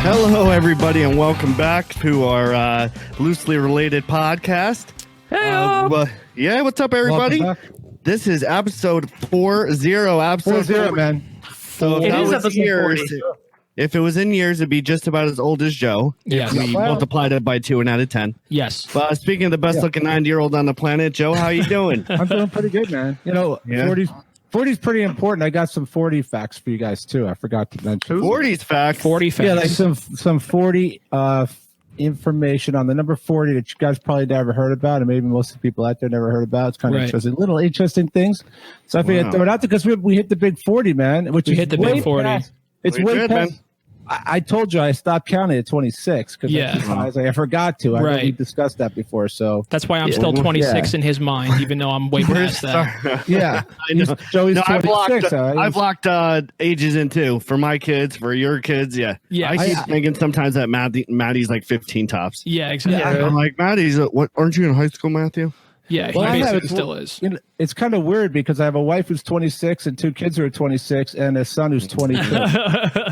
Hello, everybody, and welcome back to our loosely related podcast. Hey, what's up, everybody? This is episode 40. Episode 40, man. So It is episode 40. If it was in years, it'd be just about as old as Joe. Yes. We multiplied it by 2 and out of 10. Yes. But speaking of the best-looking 90-year-old on the planet, Joe, how you doing? I'm doing pretty good, man. You know, 40's pretty important. I got some 40 facts for you guys too. I forgot to mention 40's facts. 40 facts. Yeah, like some 40 information on the number 40 that you guys probably never heard about, and maybe most of the people out there never heard about. It's kind of interesting, little interesting things. So I figured I'd throw it out there because we hit the big 40, man. Which we hit the big 40. It's way past. Man. I told you I stopped counting at 26 because I forgot to. We discussed that before, so that's why I'm still 26 in his mind, even though I'm way past that. Yeah, I know. Joey's 26. I've locked ages in too for my kids, for your kids. Yeah. I keep thinking sometimes that Maddie's like 15 tops. Yeah, exactly. Yeah, I'm like, Maddie's what? Aren't you in high school, Matthew? Yeah, he basically still is. You know, it's kind of weird because I have a wife who's 26 and 2 kids who are 26 and a son who's 22.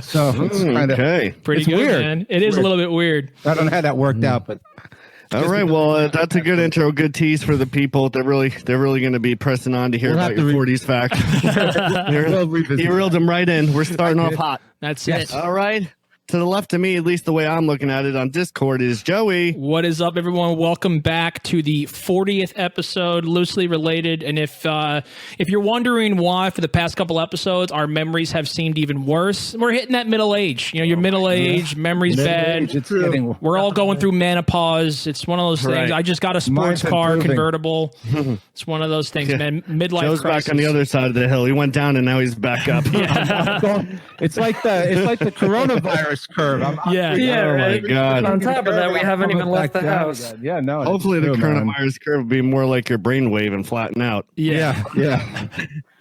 So it's kind of pretty good, weird. Man. It is a little bit weird. I don't know how that worked out, but all right. Well, that's a good intro, good tease for the people. They're really going to be pressing on to hear about your 40s facts. You reeled them right in. We're starting off hot. That's it. All right. To the left of me, at least the way I'm looking at it on Discord, is Joey. What is up, everyone? Welcome back to the 40th episode, loosely related. And if you're wondering why, for the past couple episodes, our memories have seemed even worse, we're hitting that middle age. You know, you're middle age, memories bad. We're all going through menopause. It's one of those things. I just got a sports car convertible. It's one of those things, man. Midlife Joe's crisis. back on the other side of the hill. He went down and now he's back up. It's like the coronavirus curve. Oh my God. On top of that, we haven't even left the house. Yeah, no. Hopefully the coronavirus curve will be more like your brainwave and flatten out. Yeah.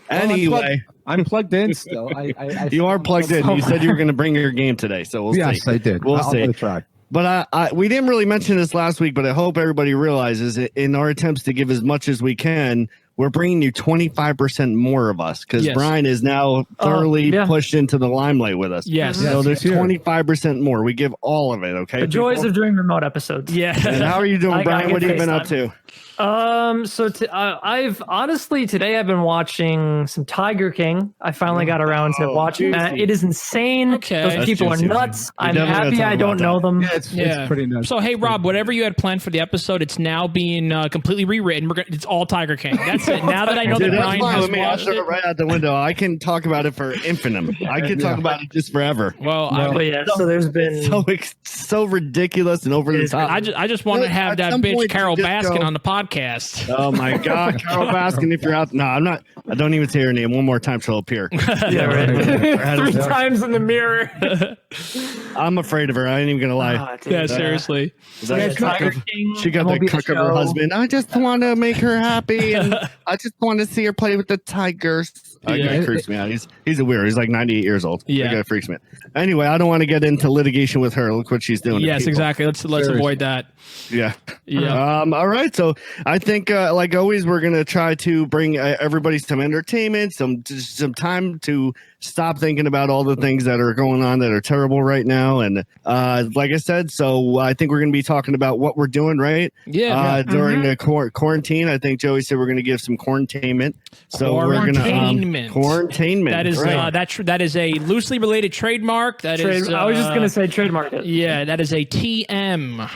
Anyway, I'm plugged in still. You are plugged in. You said you were going to bring your game today, so we'll see. Yes, I did. We'll see. Try. But we didn't really mention this last week, but I hope everybody realizes in our attempts to give as much as we can, we're bringing you 25% more of us because Brian is now thoroughly pushed into the limelight with us. Yes. So there's 25% more. We give all of it, okay? The joys of doing remote episodes. Yeah. And how are you doing, Brian? What have you been up to? I've honestly today I've been watching some Tiger King. I finally got around to watching that. It is insane. Okay. Those people are nuts. I'm happy I don't know them. Yeah, it's pretty nuts. So hey, Rob, whatever you had planned for the episode, it's now being completely rewritten. It's all Tiger King. That's it. Now that I know that Brian has watched it, right out the window, I can talk about it for infinitum. I can talk about it just forever. Well, so there's been so ridiculous and over the top. I just want to have that bitch Carol Baskin on the podcast. Oh my God, Carol Baskin! If you're out, no, I'm not. I don't even say her name. One more time, she'll appear. Yeah, right. 3 times in the mirror. I'm afraid of her. I ain't even gonna lie. Yeah, seriously. She got the cook of her husband. I just want to make her happy, and I just want to see her play with the tigers. That guy freaks me out. He's a weird. He's like 98 years old. Yeah, that guy freaks me out. Anyway, I don't want to get into litigation with her. Look what she's doing. Yes, exactly. Let's avoid that. Yeah. All right. So I think, like always, we're gonna try to bring everybody some entertainment, some time to stop thinking about all the things that are going on that are terrible right now. And like I said, so I think we're going to be talking about what we're doing, right? Yeah. During the quarantine. I think Joey said we're going to give some quarantainment. So we're going to quarantainment. That is that is a loosely related trademark. I was just going to say trademark it. Yeah, that is a TM.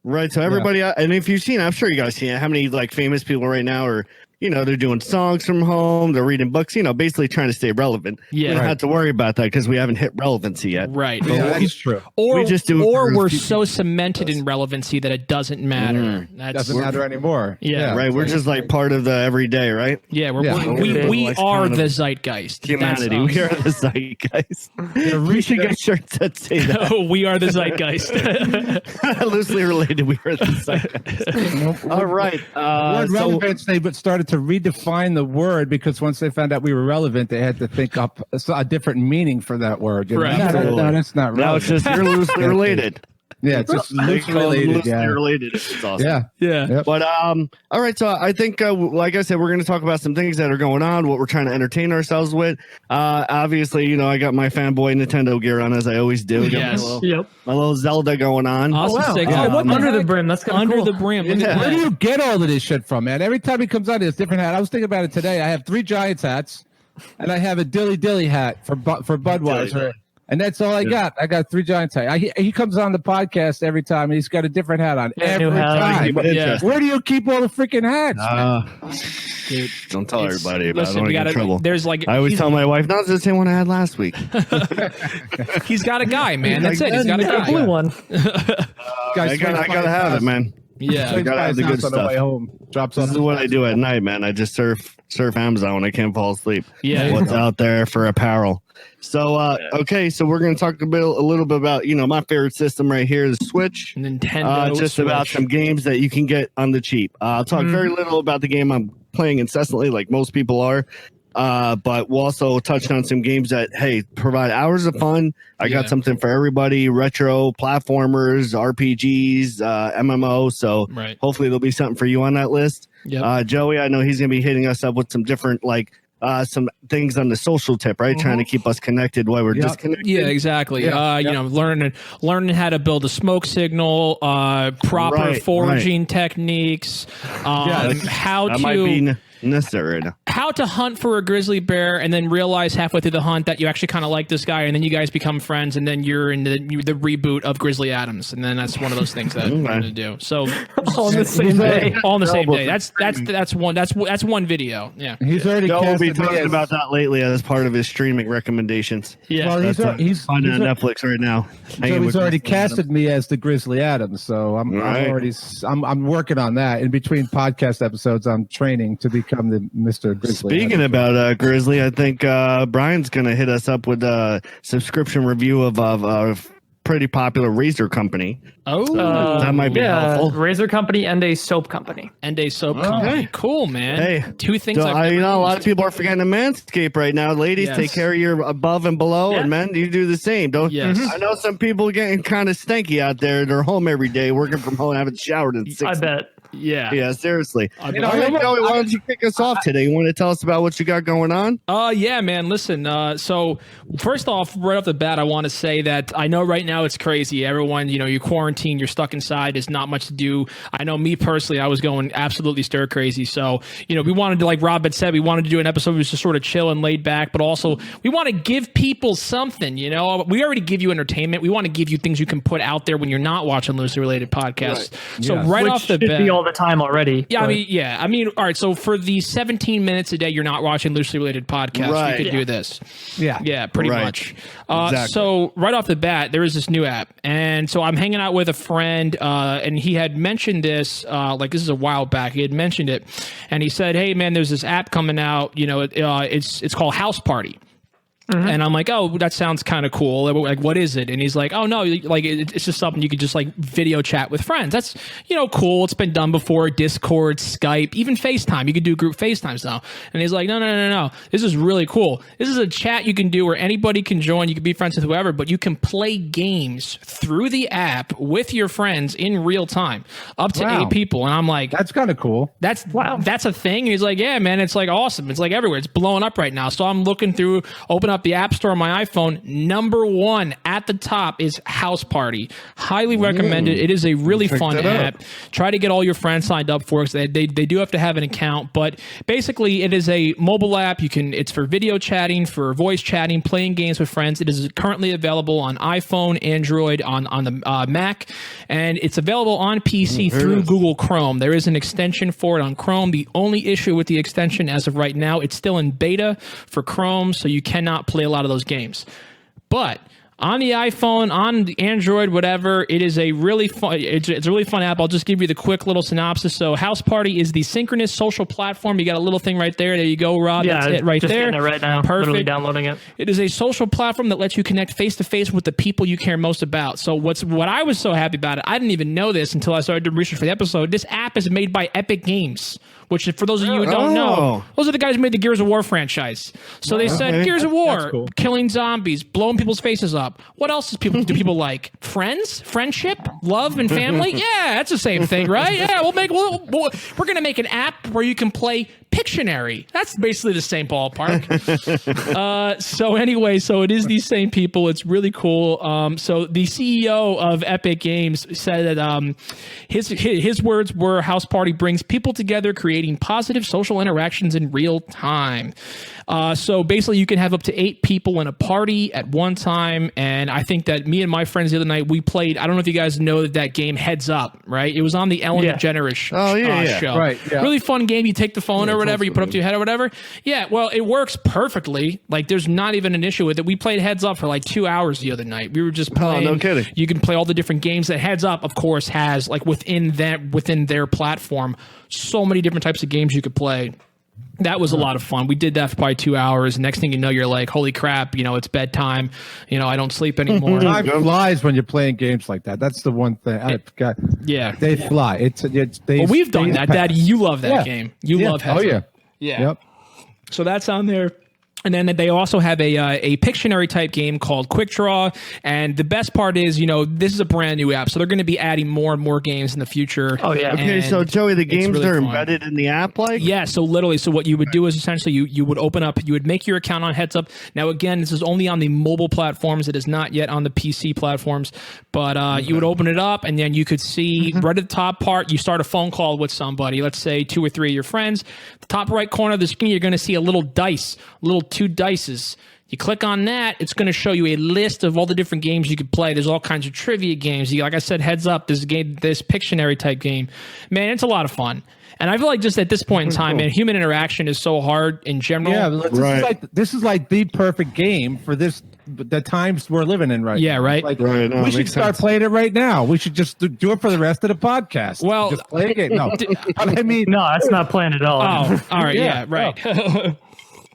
Right. So everybody, and if you've seen, I'm sure you guys seen how many like famous people right now are, you know, they're doing songs from home, they're reading books, you know, basically trying to stay relevant. Yeah. We don't have to worry about that because we haven't hit relevancy yet. Right. Yeah, that's true. Or we're people. So cemented in relevancy that it doesn't matter. Doesn't matter anymore. Yeah. Right. We're just like part of the everyday, right? Yeah. We are the zeitgeist. Humanity. We are the zeitgeist. We should get shirts that say that. We are the zeitgeist. Loosely related. We are the zeitgeist. All right. Relevance, they started to redefine the word because once they found out we were relevant, they had to think up a different meaning for that word. You know? Right. No, that's not relevant. Now it's just you're loosely related. Yeah, it's just loosely related. Yeah. Related. It's awesome. Yeah. Yeah. Yep. But all right. So I think, like I said, we're going to talk about some things that are going on, what we're trying to entertain ourselves with. Obviously, you know, I got my fanboy Nintendo gear on, as I always do. Yes. My little Zelda going on. Awesome. What's under the brim? That's kind of Under cool. the brim. Look at Where do that. you get all of this shit from, man? Every time he comes out, he has a different hat. I was thinking about it today. I have 3 Giants hats, and I have a Dilly Dilly hat for Budweiser. And that's all I got. I got 3 Giants hats. He comes on the podcast every time, and he's got a different hat on every time. Yeah. Where do you keep all the freaking hats? Dude, don't tell everybody about listen, it. I don't we get in gotta, trouble. there's like I always tell my wife, no, it's the same one I had last week. he's got a guy, man. That's it. He's got a guy. Blue one. I gotta have it, man. Yeah. I gotta have the good on the way stuff. home. Drops This off is what I do at night, man. I just surf Amazon when I can't fall asleep. Yeah. What's out there for apparel. So okay, so we're gonna talk a little bit about, you know, my favorite system right here, the Switch. Nintendo just Switch. about some games that you can get on the cheap. I'll talk very little about the game I'm playing incessantly, like most people are. But we'll also touch on some games that, hey, provide hours of fun. I got something for everybody: retro, platformers, RPGs, MMO. So hopefully there'll be something for you on that list. Yep. Joey, I know he's gonna be hitting us up with some different, like, some things on the social tip, right? Trying to keep us connected while we're disconnected. Yeah, exactly. You know, learning how to build a smoke signal, proper foraging techniques, how that to might be necessary right now. How to hunt for a grizzly bear, and then realize halfway through the hunt that you actually kind of like this guy, and then you guys become friends, and then you're in the reboot of Grizzly Adams, and then that's one of those things that I'm going to do. So on the same day. On the same day. That's one video. Yeah. He's already Joe will be casted me talking as- about that lately as part of his streaming recommendations. Yeah. Well, he's on Netflix right now. So he's already casted me as the Grizzly Adams, so I'm working on that. In between podcast episodes, I'm training to become the Mr. Grizzly. Speaking about Grizzly, I think Brian's going to hit us up with a subscription review of a pretty popular razor company. That might be helpful. Razor company and a soap company. Company. Cool, man. Hey, 2 things. So you know, a lot of people are forgetting to Manscaped right now. Ladies, take care of your above and below, and men, you do the same. Don't? Yes. I know some people getting kind of stanky out there. They're home every day, working from home, haven't showered in 6 I bet. Yeah. Yeah, seriously. I All right, Joey, why don't you kick us off today? You want to tell us about what you got going on? Yeah, man. Listen, so first off, right off the bat, I want to say that I know right now it's crazy. Everyone, you know, you're quarantined, you're stuck inside, there's not much to do. I know me personally, I was going absolutely stir crazy. So, you know, we wanted to, like Rob had said, we wanted to do an episode that was just sort of chill and laid back, but also we want to give people something, you know. We already give you entertainment. We want to give you things you can put out there when you're not watching loosely related podcasts. Right. So right Which off the should bat, be all the time already. Yeah, I mean, all right. So for the 17 minutes a day, you're not watching loosely related podcasts. You could do this. Yeah, pretty much. Exactly. So right off the bat, there is this new app, and so I'm hanging out with a friend, and he had mentioned this. Like this is a while back. He had mentioned it, and he said, "Hey, man, there's this app coming out. You know, it's called House Party." And I'm like, oh, that sounds kind of cool. Like, what is it? And he's like, oh, no, like it's just something you could just like video chat with friends. That's, you know, cool. It's been done before. Discord, Skype, even FaceTime. You could do group FaceTimes now. And he's like, no. This is really cool. This is a chat you can do where anybody can join. You can be friends with whoever, but you can play games through the app with your friends in real time, up to 8 people. And I'm like, that's kind of cool. That's a thing. And he's like, yeah, man, it's like awesome. It's like everywhere. It's blowing up right now. So I'm looking through, open up the App Store on my iPhone. Number 1 at the top is House Party. Highly recommend it. It is a really fun app. Try to get all your friends signed up for it. They do have to have an account, but basically it is a mobile app. It's for video chatting, for voice chatting, playing games with friends. It is currently available on iPhone, Android, on the Mac, and it's available on PC through Google Chrome. There is an extension for it on Chrome. The only issue with the extension as of right now, it's still in beta for Chrome, so you cannot play a lot of those games. But on the iPhone, on the Android, whatever, it is a really fun. It's a really fun app. I'll just give you the quick little synopsis. So, House Party is the synchronous social platform. You got a little thing right there. There you go, Rob. Yeah, that's it right just there. Getting it right now. Perfect. Literally downloading it. It is a social platform that lets you connect face to face with the people you care most about. So, what I was so happy about it, I didn't even know this until I started doing research for the episode. This app is made by Epic Games, which for those of you who don't know, those are the guys who made the Gears of War franchise. So they said, Gears of War, cool. Killing zombies, blowing people's faces up. What else do people like? Friends? Friendship? Love and family? Yeah, that's the same thing, right? Yeah, we're going to make an app where you can play Pictionary. That's basically the same ballpark. So anyway, so it is these same people. It's really cool. So the CEO of Epic Games said that his words were, House Party brings people together, creating positive social interactions in real time. So basically you can have up to 8 people in a party at one time. And I think that me and my friends the other night, we played, I don't know if you guys know that game Heads Up, right? It was on the Ellen DeGeneres show. Right, yeah. Really fun game. You take the phone or whatever, you put up to your head or whatever. Yeah, well, it works perfectly. Like there's not even an issue with it. We played Heads Up for like 2 hours the other night. We were just playing. Oh, no kidding. You can play all the different games that Heads Up, of course, has like within their platform, so many different types of games you could play. That was a lot of fun. We did that for probably 2 hours. Next thing you know, you're like, holy crap, it's bedtime. I don't sleep anymore. Time flies when you're playing games like that. That's the one thing. They fly. We've done that. Daddy, you love that game. You love Heads Up. Yeah. Yep. So that's on there. And then they also have a Pictionary type game called Quick Draw. And the best part is, this is a brand new app. So they're going to be adding more and more games in the future. Oh, yeah. Okay, so Joey, the games really are embedded in the app like? Yeah, so literally. So what you would do is essentially you would open up, you would make your account on Heads Up. Now, again, this is only on the mobile platforms. It is not yet on the PC platforms. But you would open it up and then you could see right at the top part, you start a phone call with somebody. Let's say 2 or 3 of your friends. The top right corner of the screen, you're going to see a little dice, little 2 dices. You click on that, it's going to show you a list of all the different games you could play. There's all kinds of trivia games. Like I said, Heads Up, this Pictionary type game. Man, it's a lot of fun. And I feel like just at this point in time, man, human interaction is so hard in general. Yeah, this is like the perfect game for the times we're living in right now. Yeah, right. No, we should start playing it right now. We should just do it for the rest of the podcast. Well, just play a game. No, no, that's not planned at all. Oh, all right. Yeah, right. No.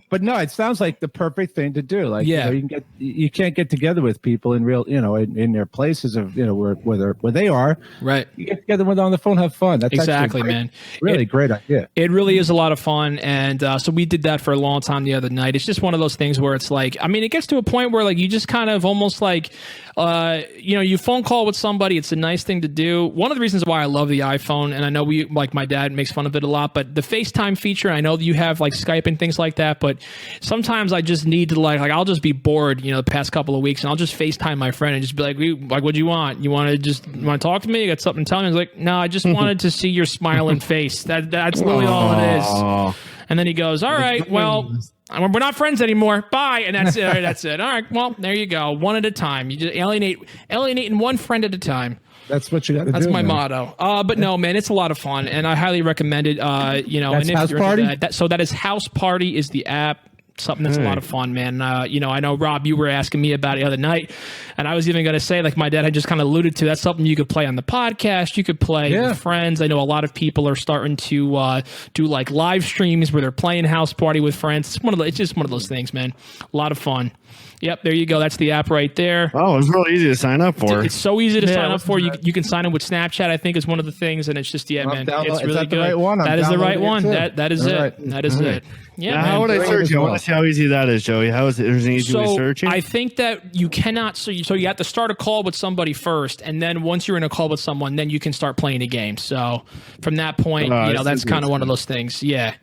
But no, it sounds like the perfect thing to do. Like, you can't get together with people in real, in their places of, where they are. Right. You get together with them on the phone, have fun. That's exactly, man. Really great idea. It really is a lot of fun. And so we did that for a long time the other night. It's just one of those things where it's like, it gets to a point where like you just kind of almost like, you phone call with somebody. It's a nice thing to do. One of the reasons why I love the iPhone, and I know my dad makes fun of it a lot, but the FaceTime feature, I know that you have like Skype and things like that, but sometimes I just need to like I'll just be bored, the past couple of weeks, and I'll just FaceTime my friend and just be like, what do you want? You want to talk to me? You got something to tell me? He's like, no, I just wanted to see your smiling face. That's really all it is. And then he goes, all right, well, we're not friends anymore. Bye. And that's it. That's it. All right. Well, there you go. One at a time. You just alienating one friend at a time. That's what you got to do. That's my motto. But no, man, it's a lot of fun, and I highly recommend it. That's House Party. So that is House Party is the app. Something that's a lot of fun, man. I know, Rob, you were asking me about it the other night, and I was even going to say, like my dad had just kind of alluded to, that's something you could play on the podcast. You could play with friends. I know a lot of people are starting to do like live streams where they're playing House Party with friends. It's just one of those things, man. A lot of fun. Yep, there you go. That's the app right there. Oh, it's really easy to sign up for. It's so easy to sign up for. You can sign in with Snapchat, I think, is one of the things, and it's just man, it's really good. Right one? That is the right one. That is it. Right. That is it. Yeah. Now, how would I search? I want to see how easy that is, Joey. How is it? There's an easy way of searching. I think that you cannot. So you have to start a call with somebody first, and then once you're in a call with someone, then you can start playing a game. So from that point, that's kind of one of those things. Yeah.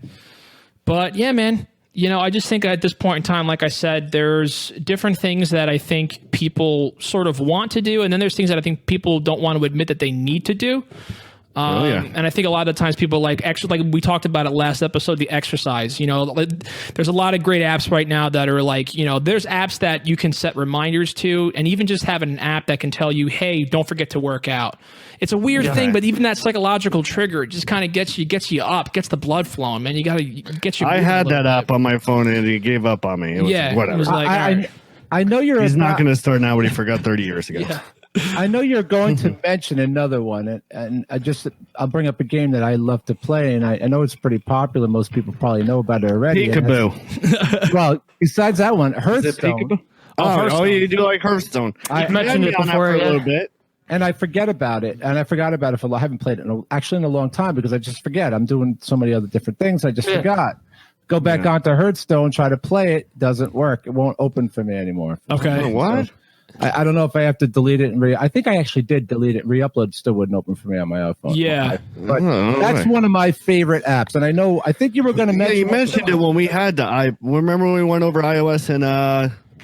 But yeah, man. I just think at this point in time, like I said, there's different things that I think people sort of want to do, and then there's things that I think people don't want to admit that they need to do. And I think a lot of times people like we talked about it last episode, the exercise, there's a lot of great apps right now that are like, there's apps that you can set reminders to, and even just having an app that can tell you, hey, don't forget to work out. It's a weird thing, but even that psychological trigger, it just kind of gets you up, gets the blood flowing, man. You got to get your. I had that app on my phone and he gave up on me. It was whatever. It was like, I know you're. He's not going to start now what he forgot 30 years ago. Yeah. I know you're going to mention another one, and I'll bring up a game that I love to play, and I know it's pretty popular. Most people probably know about it already. Peekaboo. Well, besides that one, Hearthstone. Oh, you do like Hearthstone. I mentioned it before a little bit. and I forget about it. And I forgot about it I haven't played it in a long time because I just forget. I'm doing so many other different things. I just forgot. Go back onto Hearthstone, try to play it. Doesn't work. It won't open for me anymore. Okay. What? So, I don't know if I have to delete it I think I actually did delete it. Re-upload still wouldn't open for me on my iPhone. Yeah. But that's one of my favorite apps. And I think you were going to mention. Yeah, you mentioned it when we had remember when we went over iOS and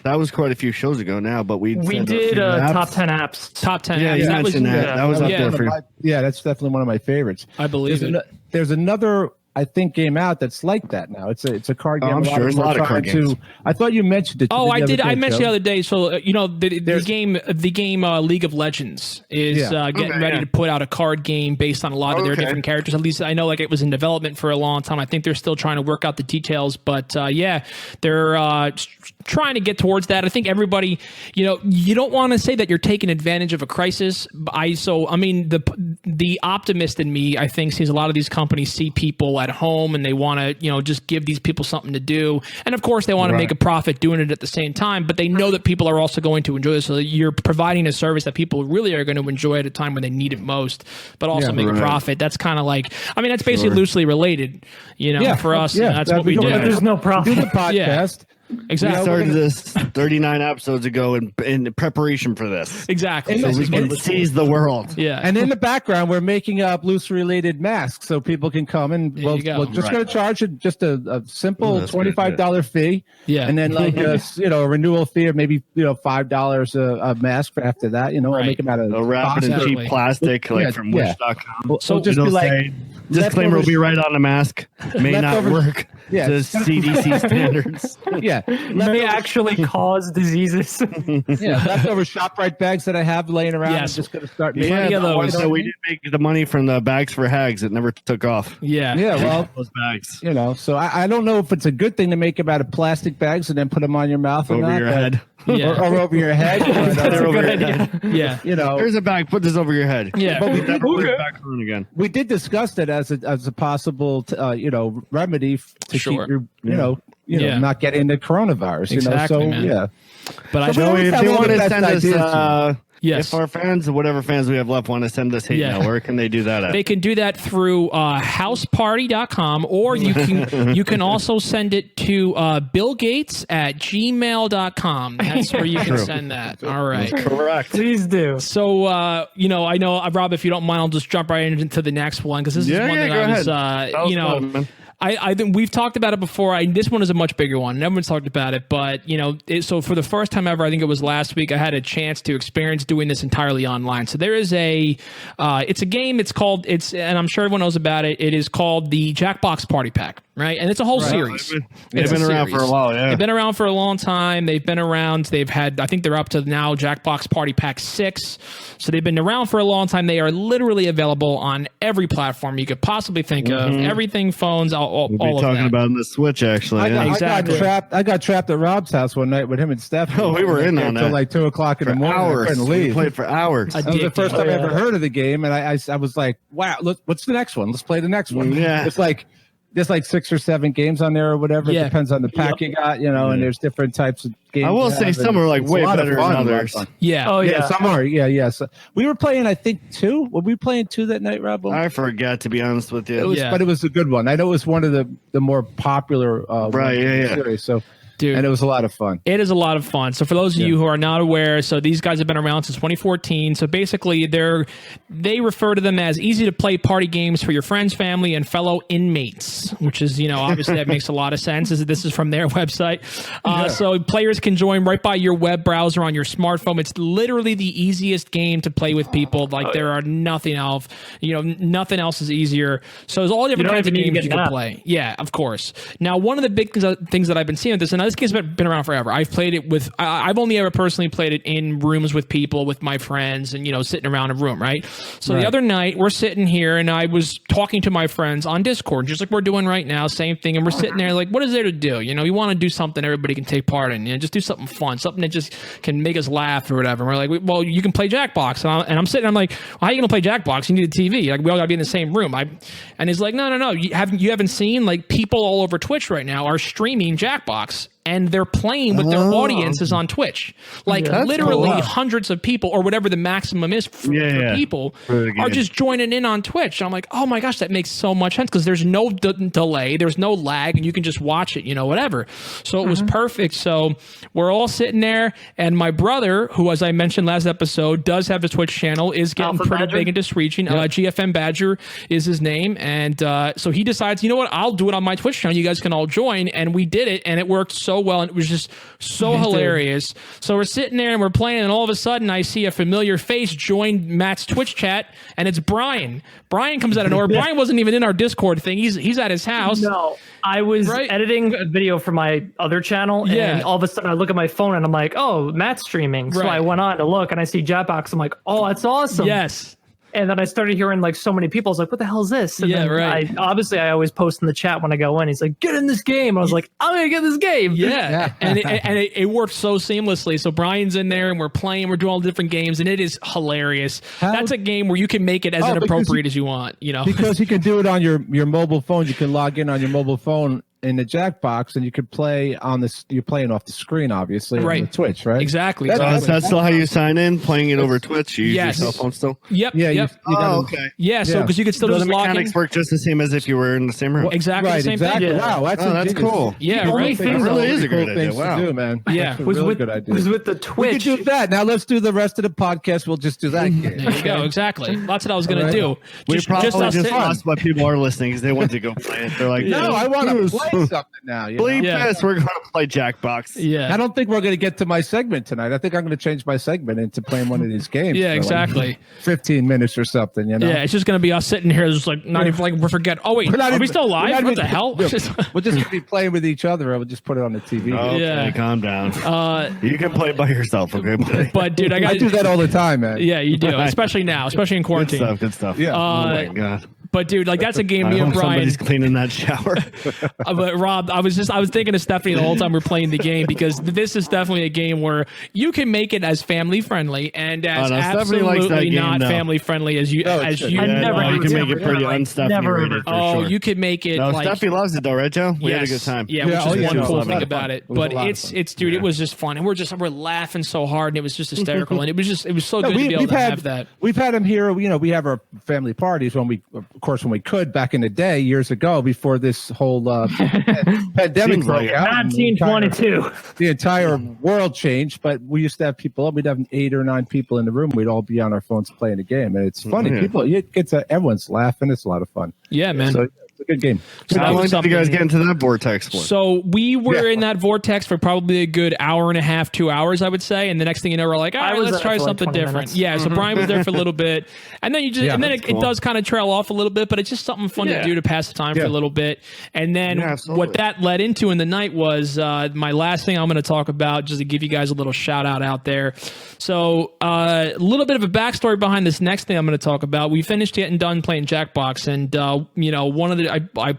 that was quite a few shows ago now, but we did top 10 apps. Top 10 Yeah, apps. you mentioned that. That was up there for you. Yeah, that's definitely one of my favorites. I believe it. There's another, I think, game out that's like that now. It's a card game. I'm sure there's a lot of card games. I thought you mentioned it. Oh, I did. I mentioned the other day. So the game League of Legends is getting ready to put out a card game based on a lot of their different characters. At least I know it was in development for a long time. I think they're still trying to work out the details, but they're trying to get towards that. I think everybody, you don't want to say that you're taking advantage of a crisis. The optimist in me, I think, sees a lot of these companies see people at home and they want to, just give these people something to do. And of course, they want to make a profit doing it at the same time, but they know that people are also going to enjoy this. So you're providing a service that people really are going to enjoy at a time when they need it most, but also make a profit. That's kind of like, that's basically loosely related, for us. Yeah, that's what we do. There's no profit. Do the podcast. Exactly. We started this 39 episodes ago in preparation for this. Exactly. So we can seize the world. Yeah. And in the background, we're making up loosely related masks so people can come and we're just going to charge just a simple $25 fee. Yeah. And then like a renewal fee of maybe $5 a mask for after that. We'll make them out of wrapped in cheap plastic from Wish.com. So just be like, disclaimer will be right on the mask. May not work to CDC standards. Yeah. May actually cause diseases. Leftover ShopRite bags that I have laying around. Yes. I'm just going to start making those. So we did make the money from the bags for hags. It never took off. Yeah. Yeah. Well, those bags. So I don't know if it's a good thing to make them out of plastic bags and then put them on your mouth or over your head. Or over your head. That's a good idea. Yeah. Here's a bag. Put this over your head. Yeah. But we did put it back on again. We did discuss that as a possible, remedy to keep your, not getting the coronavirus. Exactly, man. Yeah. But if they want to send us, yes. If our fans, whatever fans we have left, want to send us hate mail, where can they do that at? They can do that through houseparty.com, or you can also send it to Bill Gates at gmail.com. That's where you can send that. All right. That's correct. Please do. So, I know, Rob, if you don't mind, I'll just jump right into the next one, because this is one that I was, I think we've talked about it before. This one is a much bigger one. Everyone's talked about it, but so for the first time ever, I think it was last week, I had a chance to experience doing this entirely online. So there is it's a game. And I'm sure everyone knows about it. It is called the Jackbox Party Pack, right? And it's a whole series. They've been around for a while. Yeah, they've been around for a long time. They've been around. They've had, I think they're up to now Jackbox Party Pack 6. So they've been around for a long time. They are literally available on every platform you could possibly think of. Everything, phones, all we'll be talking about in the Switch, actually. I got trapped at Rob's house one night with him and Steph. Oh, we were in on that until like 2:00 in the morning. Hours. I couldn't leave. We played for hours. That was the first time I ever heard of the game, and I was like, "Wow, look, what's the next one? Let's play the next one." Yeah, it's like there's like 6 or 7 games on there or whatever. It depends on the pack you got, and there's different types of games. I will say some are like way better than others. Yeah. Oh yeah. Some are. Yeah. So we were playing, I think 2. Were we playing 2 that night, Rob? I forgot, to be honest with you. But it was a good one. I know it was one of the more popular series. So. Dude, and it was a lot of fun. It is a lot of fun. So for those of you who are not aware, so these guys have been around since 2014. So basically, they refer to them as easy to play party games for your friends, family, and fellow inmates, which is, obviously that makes a lot of sense. This is from their website. So players can join right by your web browser on your smartphone. It's literally the easiest game to play with people. Like there are nothing else, nothing else is easier. So there's all different kinds of games you can play. Yeah, of course. Now, one of the big things that I've been seeing with this, and this game's been around forever. I've played it with, I've only ever personally played it in rooms with people, with my friends, and, sitting around a room, right? So the other night, we're sitting here, and I was talking to my friends on Discord, just like we're doing right now, same thing, and we're sitting there like, what is there to do? You want to do something everybody can take part in, just do something fun, something that just can make us laugh or whatever. And we're like, well, you can play Jackbox. And I'm sitting, I'm like, well, how are you going to play Jackbox? You need a TV. Like, we all got to be in the same room. And he's like, no. You haven't seen, like, people all over Twitch right now are streaming Jackbox and they're playing with their audiences on Twitch. Like literally hundreds of people, or whatever the maximum is for people, are just joining in on Twitch. And I'm like, oh my gosh, that makes so much sense because there's no delay, there's no lag, and you can just watch it, whatever. So it was perfect. So we're all sitting there, and my brother, who, as I mentioned last episode, does have a Twitch channel, is getting pretty big into reaching. GFM Badger is his name, and so he decides, you know what, I'll do it on my Twitch channel. You guys can all join, and we did it, and it worked so well, and it was just so hilarious. So we're sitting there and we're playing, and all of a sudden I see a familiar face join Matt's Twitch chat, and it's Brian. Brian comes out of nowhere. Brian wasn't even in our Discord thing. He's at his house. No, I was editing a video for my other channel, and all of a sudden I look at my phone and I'm like, oh, Matt's streaming. So I went on to look, and I see Jackbox. I'm like, oh, that's awesome. Yes. And then I started hearing like so many people. I was like, what the hell is this? And then I always post in the chat when I go in. He's like, get in this game. I was like, I'm going to get this game. Yeah. and it worked so seamlessly. So Brian's in there and we're playing. We're doing all the different games, and it is hilarious. That's a game where you can make it as inappropriate as you want. Because you can do it on your mobile phone. You can log in on your mobile phone in the Jackbox, and you could play on this. You're playing off the screen, obviously, on the Twitch, right? Exactly. That's still how you sign in, playing it over Twitch. You use your cell phone still. Yep. Yeah. Okay. Yeah. So because you could still the just log in. mechanics work just the same as if you were in the same room. Exactly. The same thing. Yeah. Wow, that's cool. Yeah. Right. It really is a great idea. Wow. To do, man. Yeah. Was really good idea. Was with the Twitch. We could do that. Now let's do the rest of the podcast. We'll just do that game. There you go. Exactly. That's what I was going to do. We probably just lost what people are listening because they want to go play it. They're like, no, I want to play something now. Bleep this. We're going to play Jackbox. Yeah. I don't think we're going to get to my segment tonight. I think I'm going to change my segment into playing one of these games. Yeah, exactly. Like 15 minutes or something, Yeah, it's just going to be us sitting here just like not even like we forget. Oh wait, are we still live? What the hell? We'll just be playing with each other. We'll just put it on the TV. Okay, calm down. You can play by yourself, okay, buddy? But dude, I do that all the time, man. Yeah, you do, especially now, especially in quarantine. Good stuff. Yeah. Oh my god. But dude, like that's a game me and Brian. Somebody's cleaning that shower. But Rob, I was thinking of Stephanie the whole time we're playing the game, because this is definitely a game where you can make it as family friendly and as absolutely not family friendly as you. I never. You can make it pretty unstuffy. Oh, you could make it. No, like, Steffi loves it though, right, Joe? We had a good time. Yeah, which is one cool thing about it. But it's dude, it was just fun, and we're laughing so hard, and it was just hysterical, and it was so good to be able to have that. We've had him here. We have our family parties when we could back in the day years ago before this whole pandemic broke out. 1922. The entire world changed, but we used to have people up. We'd have 8 or 9 people in the room. We'd all be on our phones playing a game, and it's funny. Everyone's laughing. It's a lot of fun. Yeah, man. So, it's a good game. So how long did you guys get into that vortex for? So we were in that vortex for probably a good hour and a half, 2 hours, I would say. And the next thing you know, we're like, all right, let's try something different. Yeah. So Brian was there for a little bit, and then it does kind of trail off a little bit, but it's just something fun to do to pass the time for a little bit. And then what that led into in the night was my last thing I'm going to talk about, just to give you guys a little shout out there. So a little bit of a backstory behind this next thing I'm going to talk about. We finished getting done playing Jackbox, and one of the I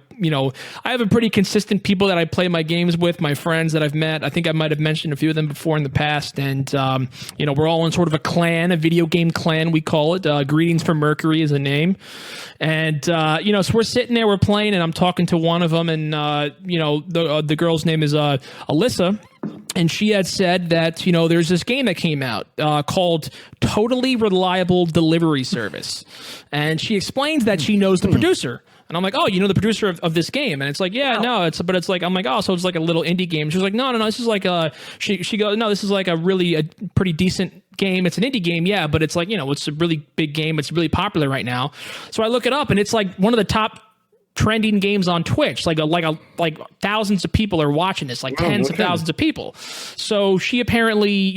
have a pretty consistent people that I play my games with, my friends that I've met. I think I might have mentioned a few of them before in the past. And, we're all in sort of a clan, a video game clan, we call it. Greetings from Mercury is a name. And, so we're sitting there, we're playing, and I'm talking to one of them. And, the girl's name is Alyssa. And she had said that, there's this game that came out called Totally Reliable Delivery Service. And she explains that she knows the producer. And I'm like, oh, you know the producer of this game? And it's like, yeah, no, it's like, I'm like, oh, so it's like a little indie game. She was like, no, this is like she goes, no, this is like a pretty decent game. It's an indie game, yeah, but it's like, it's a really big game. It's really popular right now. So I look it up, and it's like one of the top trending games on Twitch. Like thousands of people are watching this, like tens of thousands of people. So she apparently,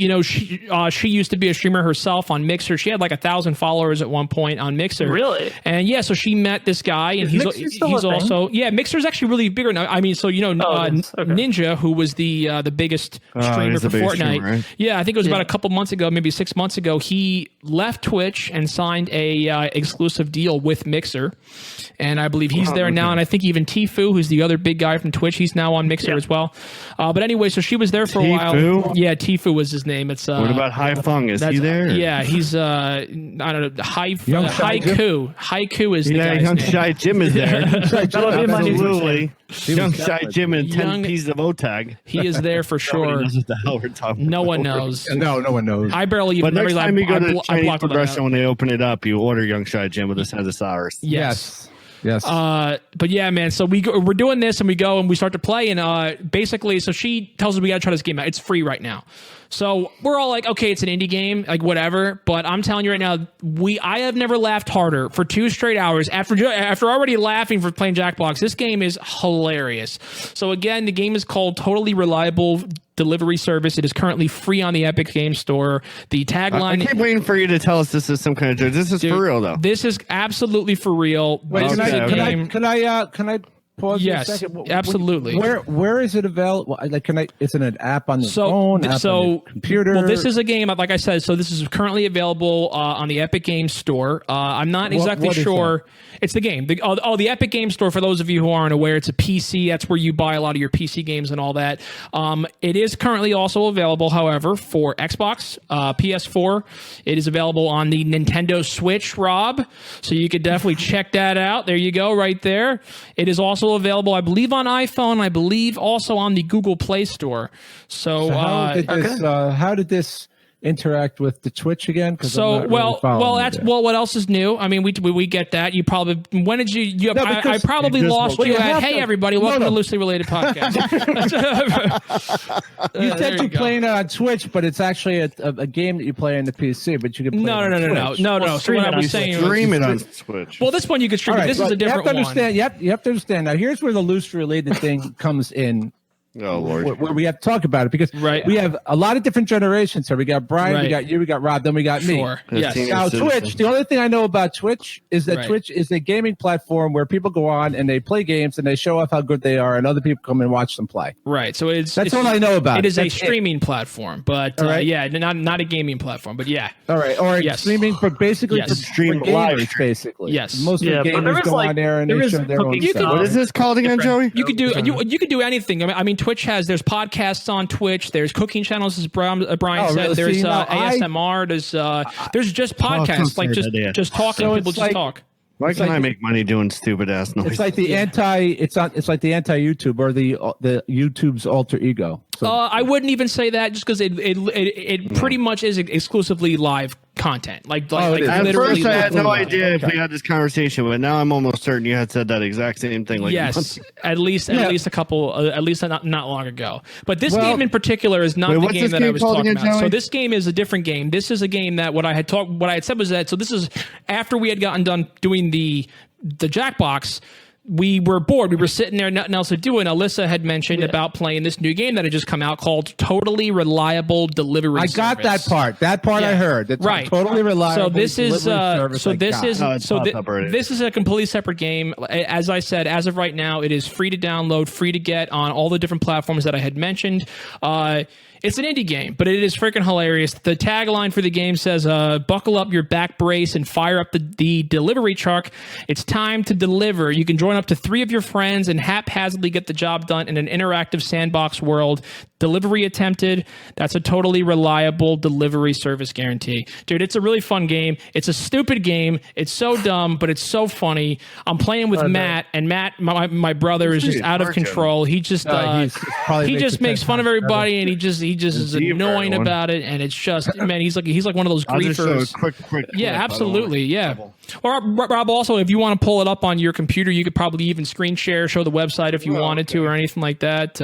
she used to be a streamer herself on Mixer. She had like 1,000 followers at one point on Mixer. Really? And yeah, so she met this guy, and he's also Mixer's actually really bigger now. I mean, so Ninja, who was the biggest streamer for Fortnite. Streamer, right? Yeah, I think it was about a couple months ago, maybe 6 months ago. He left Twitch and signed a exclusive deal with Mixer, and I believe he's there there now, and I think even Tfue, who's the other big guy from Twitch, he's now on Mixer as well. But anyway, so she was there for a while. Yeah, Tfue was his name. It's what about Haifeng? Is he there? Yeah, he's I don't know, Haiku. Haiku is the guy's Young name. Shy Jim is there. Absolutely. Young Shy Jim and 10 pieces of OTAG. He is there for sure. Knows what the hell we're talking no about. one knows. No one knows. I barely even. But next time you go to Chinese blocked progression, when they open it up, you order Young Shy Jim with a sense of sours. Yes. But yeah, man. So we're doing this, and we go and we start to play, and basically, so she tells us we got to try this game out. It's free right now. So we're all like, okay, it's an indie game, like whatever. But I'm telling you right now, I have never laughed harder for 2 straight hours after already laughing for playing Jackbox. This game is hilarious. So again, the game is called Totally Reliable Delivery Service. It is currently free on the Epic Game Store. The tagline. I keep waiting for you to tell us this is some kind of joke. This is for real, though. This is absolutely for real. Wait, can I pause for a second? Absolutely. Where is it available? Like, is it an app on the phone? App on the computer? Well, this is a game, like I said. So this is currently available on the Epic Games Store. I'm not exactly sure. It's the game. The Epic Games Store. For those of you who aren't aware, it's a PC. That's where you buy a lot of your PC games and all that. It is currently also available, however, for Xbox, PS4. It is available on the Nintendo Switch, Rob. So you could definitely check that out. There you go, right there. It is also available, I believe, on iPhone. I believe also on the Google Play Store. So how did this interact with the Twitch again? So what else is new? I mean, we get that. You probably when did you? No, I probably lost you at hey everybody, welcome to Loosely Related Podcast. You said you're playing it on Twitch, but it's actually a game that you play on the PC. But you can play no. So what I was saying, stream it on Twitch. Well, this one you can stream. This is a different one. You have to understand. Now, here's where the Loosely Related thing comes in. Oh Lord! Where we have to talk about it because we have a lot of different generations here. We got Brian, we got you, we got Rob, then we got me. Yes. Now Twitch. The only thing I know about Twitch is that Twitch is a gaming platform where people go on and they play games and they show off how good they are, and other people come and watch them play. Right. So that's all I know about. It is a streaming platform, but not a gaming platform. But yeah. All right. Or streaming for basically for stream live, basically. Yes. Most of the gamers go on there and they show their own stuff. What is this called again, Joey? You could do anything. I mean, Twitch there's podcasts on Twitch. There's cooking channels, as Brian said. There's ASMR. There's just podcasts, like just talking. So people just talk. Why can't I make money doing stupid ass noise? It's like the It's like the anti-YouTube or the YouTube's alter ego. So, I wouldn't even say that, just because it pretty much is exclusively live content. Like at first I had no idea if we had this conversation, but now I'm almost certain you had said that exact same thing. Like yes, at least a couple, at least not long ago. But this game in particular is not the game that I was talking about. So this game is a different game. This is a game that what I had said was that. So this is after we had gotten done doing the Jackbox. We were bored. We were sitting there, nothing else to do. And Alyssa had mentioned about playing this new game that had just come out called Totally Reliable Delivery Service. I got that part. That part I heard. That's right. Totally reliable. So this is this is a completely separate game. As I said, as of right now, it is free to download, free to get on all the different platforms that I had mentioned. It's an indie game, but it is freaking hilarious. The tagline for the game says, buckle up your back brace and fire up the delivery truck. It's time to deliver. You can join up to 3 of your friends and haphazardly get the job done in an interactive sandbox world. Delivery attempted. That's a totally reliable delivery service guarantee. Dude, it's a really fun game. It's a stupid game. It's so dumb, but it's so funny. I'm playing with Matt, and Matt, my brother, is just out of control. He just makes fun of everybody, and he just is annoying about it, and it's just, man, he's like one of those griefers. Quick absolutely, yeah. Or Rob, also, if you want to pull it up on your computer, you could probably even screen share, show the website if you wanted to, or anything like that.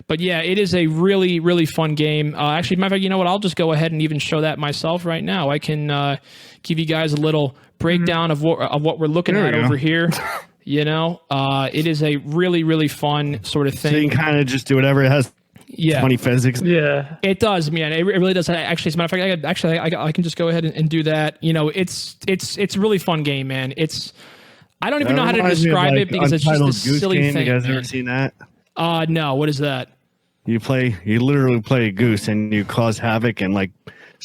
But yeah, it is a really, really fun game. Actually, matter of fact, you know what? I'll just go ahead and even show that myself right now. I can give you guys a little breakdown of what we're looking at over here. You know, it is a really, really fun sort of thing. So you can kind of just do whatever it has. Yeah, 20 physics. Yeah, it does, man. It really does. Actually, as a matter of fact, I can just go ahead and do that. You know, it's a really fun game, man. I don't even know how to describe it because it's just a silly thing. You guys ever seen that? No. What is that? You literally play a goose and you cause havoc and like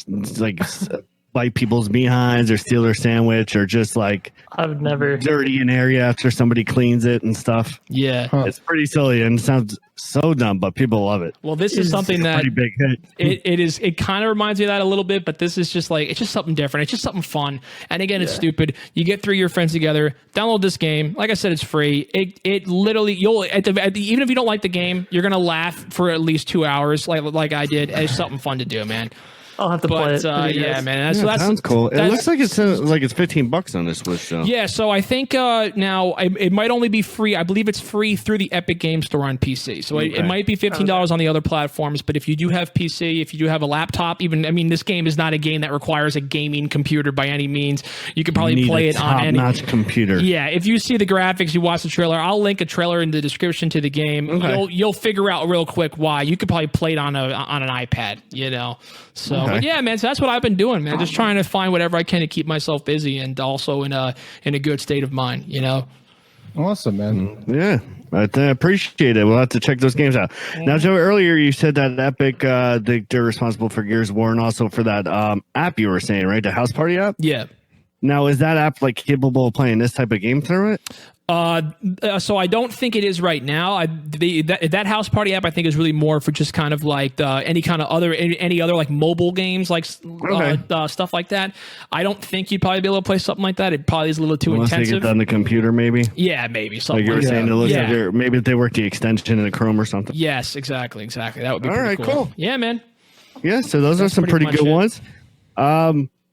a bite people's behinds or steal their sandwich or just like I've never dirty an area after somebody cleans it and stuff. Yeah. It's pretty silly and it sounds so dumb, but people love it. Well, this is something that pretty big hit. It kind of reminds me of that a little bit, but this is just like, it's just something different. It's just something fun. And again, it's stupid. You get 3 of your friends together, download this game. Like I said, it's free. It literally, you'll even if you don't like the game, you're gonna laugh for at least 2 hours, like I did. It's something fun to do, man. I'll have to play it. Yeah, man. That sounds cool. It looks like it's $15 on this Switch, though. Yeah, so I think now it might only be free. I believe it's free through the Epic Game Store on PC. So it might be $15 on the other platforms. But if you do have PC, if you do have a laptop, this game is not a game that requires a gaming computer by any means. You could probably play it on any top-notch computer. Yeah, if you see the graphics, you watch the trailer. I'll link a trailer in the description to the game. Okay. You'll figure out real quick why. You could probably play it on an iPad. So but yeah, man. So that's what I've been doing, man. Just trying to find whatever I can to keep myself busy and also in a good state of mind. Awesome, man. Yeah, I appreciate it. We'll have to check those games out. Now, Joe, earlier you said that Epic, they're responsible for Gears of War and also for that app you were saying, right? The House Party app. Yeah. Now, is that app capable of playing this type of game through it? So I don't think it is right now. That House Party app I think is really more for just kind of like any other like mobile games like stuff like that. I don't think you'd probably be able to play something like that. It probably is a little too intensive. Unless they get on the computer, maybe. Yeah, maybe something. Like you were saying, it looks like maybe if they work the extension in the Chrome or something. Yes, exactly. That would be all right. Cool. Yeah, man. Yeah, so those are some pretty good ones.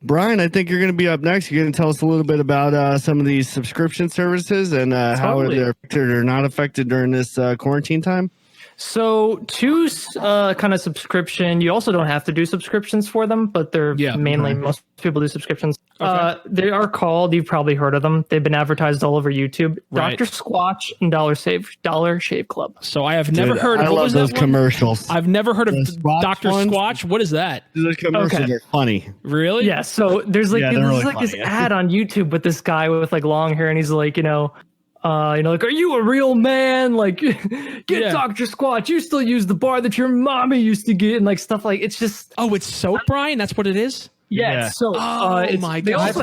Brian, I think you're going to be up next. You're going to tell us a little bit about some of these subscription services and how they're affected or not affected during this quarantine time. So two kind of subscription. You also don't have to do subscriptions for them, but they're mainly most people do subscriptions. Okay. They are called. You've probably heard of them. They've been advertised all over YouTube. Right. Dr. Squatch and Dollar Shave Club. So I have never heard of. I love those commercials. I've never heard of Dr. Squatch. What is that? Those commercials are funny. Really? Yeah. So there's this ad on YouTube with this guy with like long hair, and he's like, are you a real man? Like, get Dr. Squatch. You still use the bar that your mommy used to get, and like stuff like it's just. Oh, it's soap, Brian. That's what it is. Yeah. So, my God,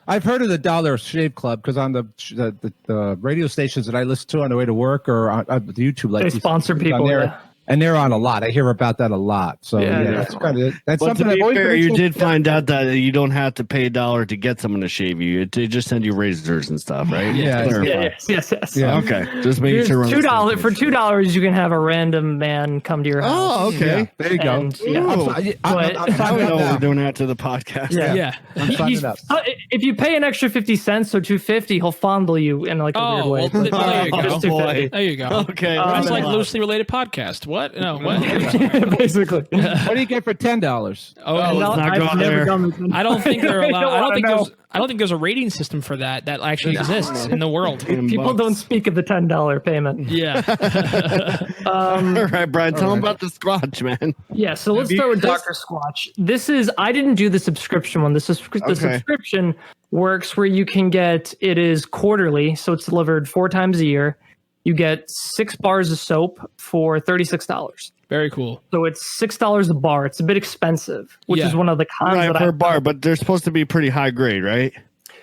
I've heard of the Dollar Shave Club because on the radio stations that I listen to on the way to work or on the YouTube, like they sponsor people. And they're on a lot. I hear about that a lot. So that's kind of that's something. To be fair, you did find out that you don't have to pay $1 to get someone to shave you. They just send you razors and stuff, right? Yes. Yeah. Okay. Just making sure. $2 for $2, you can have a random man come to your house. Oh, okay. Yeah, there you go. I'm signing up. We're doing after the podcast. Yeah. I'm signing up. If you pay an extra 50 cents, so $2.50, he'll fondle you in like a weird way. There you go. There you go. Okay. It's like loosely related podcast. What? No, what? Basically. What do you get for $10? Oh, I don't think they're allowed. I don't think there's a rating system for that actually exists in the world. People don't speak of the $10 payment. Yeah. All right, Brian, tell them about the Squatch, man. Yeah, so let's start with Dr. Squatch. I didn't do the subscription one. The subscription works where you can get, it is quarterly, so it's delivered 4 times a year. You get 6 bars of soap for $36. Very cool. So it's $6 a bar. It's a bit expensive, which is one of the cons per bar, but they're supposed to be pretty high grade, right?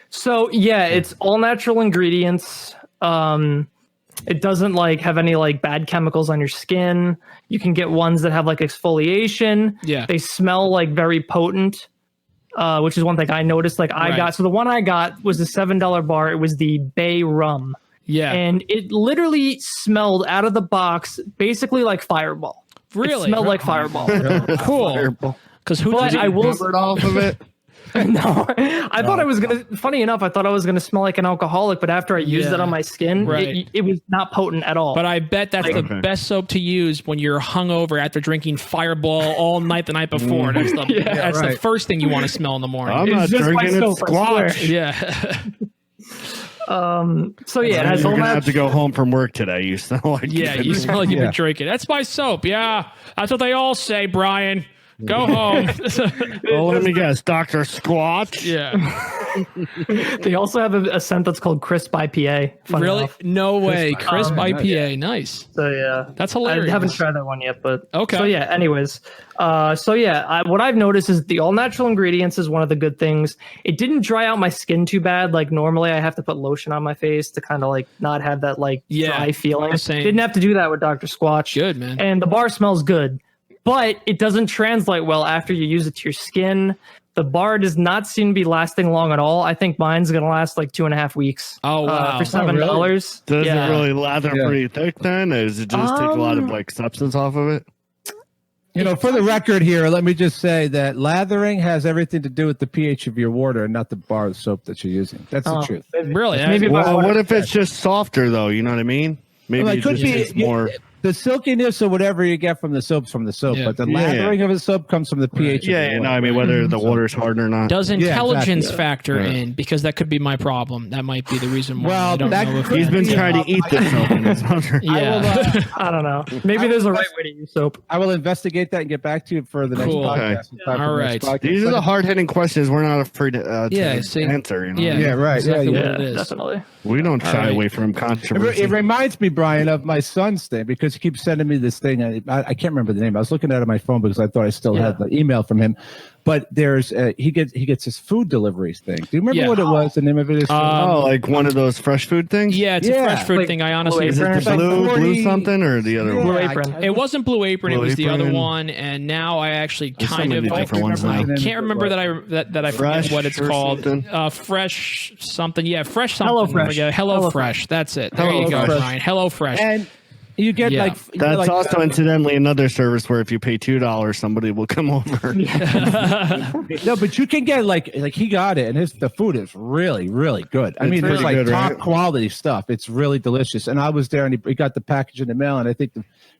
So it's all natural ingredients. It doesn't have any bad chemicals on your skin. You can get ones that have exfoliation. Yeah. They smell very potent, which is one thing I noticed. So the one I got was the $7 bar. It was the Bay Rum. Yeah. And it literally smelled out of the box basically like Fireball. Really? It smelled like Fireball. Cool. Because I will covered off of it. No, I thought I was gonna. Funny enough, I thought I was gonna smell like an alcoholic, but after I used it on my skin, it was not potent at all. But I bet that's the best soap to use when you're hungover after drinking Fireball all night the night before. That's the first thing you want to smell in the morning. I'm not drinking it. Squatch. Yeah. So it has you're gonna have to go home from work today. You smell like you smell like you've been drinking. That's my soap. Yeah, that's what they all say, Brian. Go home. Well, let me guess, Dr. Squatch. Yeah. They also have a scent that's called Crisp IPA. Really? Enough. No way. Crisp IPA. IPA. Nice. So yeah, That's hilarious. I haven't tried that one yet, but okay. So yeah. Anyways, what I've noticed is the all natural ingredients is one of the good things. It didn't dry out my skin too bad. Like normally, I have to put lotion on my face to kind of like not have that like dry feeling. Same. Didn't have to do that with Dr. Squatch. Good, man. And the bar smells good, but it doesn't translate well after you use it to your skin. The bar does not seem to be lasting long at all. I think mine's going to last like 2.5 weeks. Oh, wow. For $7. Really? Does it really lather pretty thick then? Does it just take a lot of like substance off of it? For the record here, let me just say that lathering has everything to do with the pH of your water and not the bar of soap that you're using. That's the truth. Really? Maybe What if it's just softer though? You know what I mean? Maybe Well, it it could just be is more. the silkiness or whatever you get from the soap's from the soap, Yeah. but the lathering of the soap comes from the pH. Yeah, of the no, water. I mean whether the water's hard or not. Does intelligence exactly. factor in? Because that could be my problem. That might be the reason why. Well, I don't that know if could He's been trying to eat this soap in his mouth. Yeah. I don't know. Maybe there's a right way to use soap. I will investigate that and get back to you for the next Cool. podcast. Okay. All right. These are the hard-hitting questions we're not afraid to see, answer. You know? Yeah, right. Exactly Yeah, what it is. Definitely. We don't shy right. away from controversy. It reminds me, Brian, of my son's thing because he keeps sending me this thing. I can't remember the name. I was looking at it on my phone because I thought I still had the email from him. But there's he gets his food deliveries thing. Do you remember what it was? The name of it is like one of those fresh food things? Yeah, it's a fresh fruit thing. I honestly Is it the It's like blue 40 something or the other Blue one? Apron. It wasn't Blue Apron. Blue it was the Apron. other one. And now I actually There's so kind many of different ones now. I can't remember that I Fresh forget what it's or called. something? Fresh something. Yeah, fresh something. HelloFresh. HelloFresh. That's it. There you go, HelloFresh. Brian. HelloFresh. and you get Yeah. That's also incidentally another service where if you pay $2, somebody will come over. no, but you can get like he got it, and the food is really, really good. I mean, it's pretty like good, top right? quality stuff. It's really delicious. And I was there, and he got the package in the mail, and I think,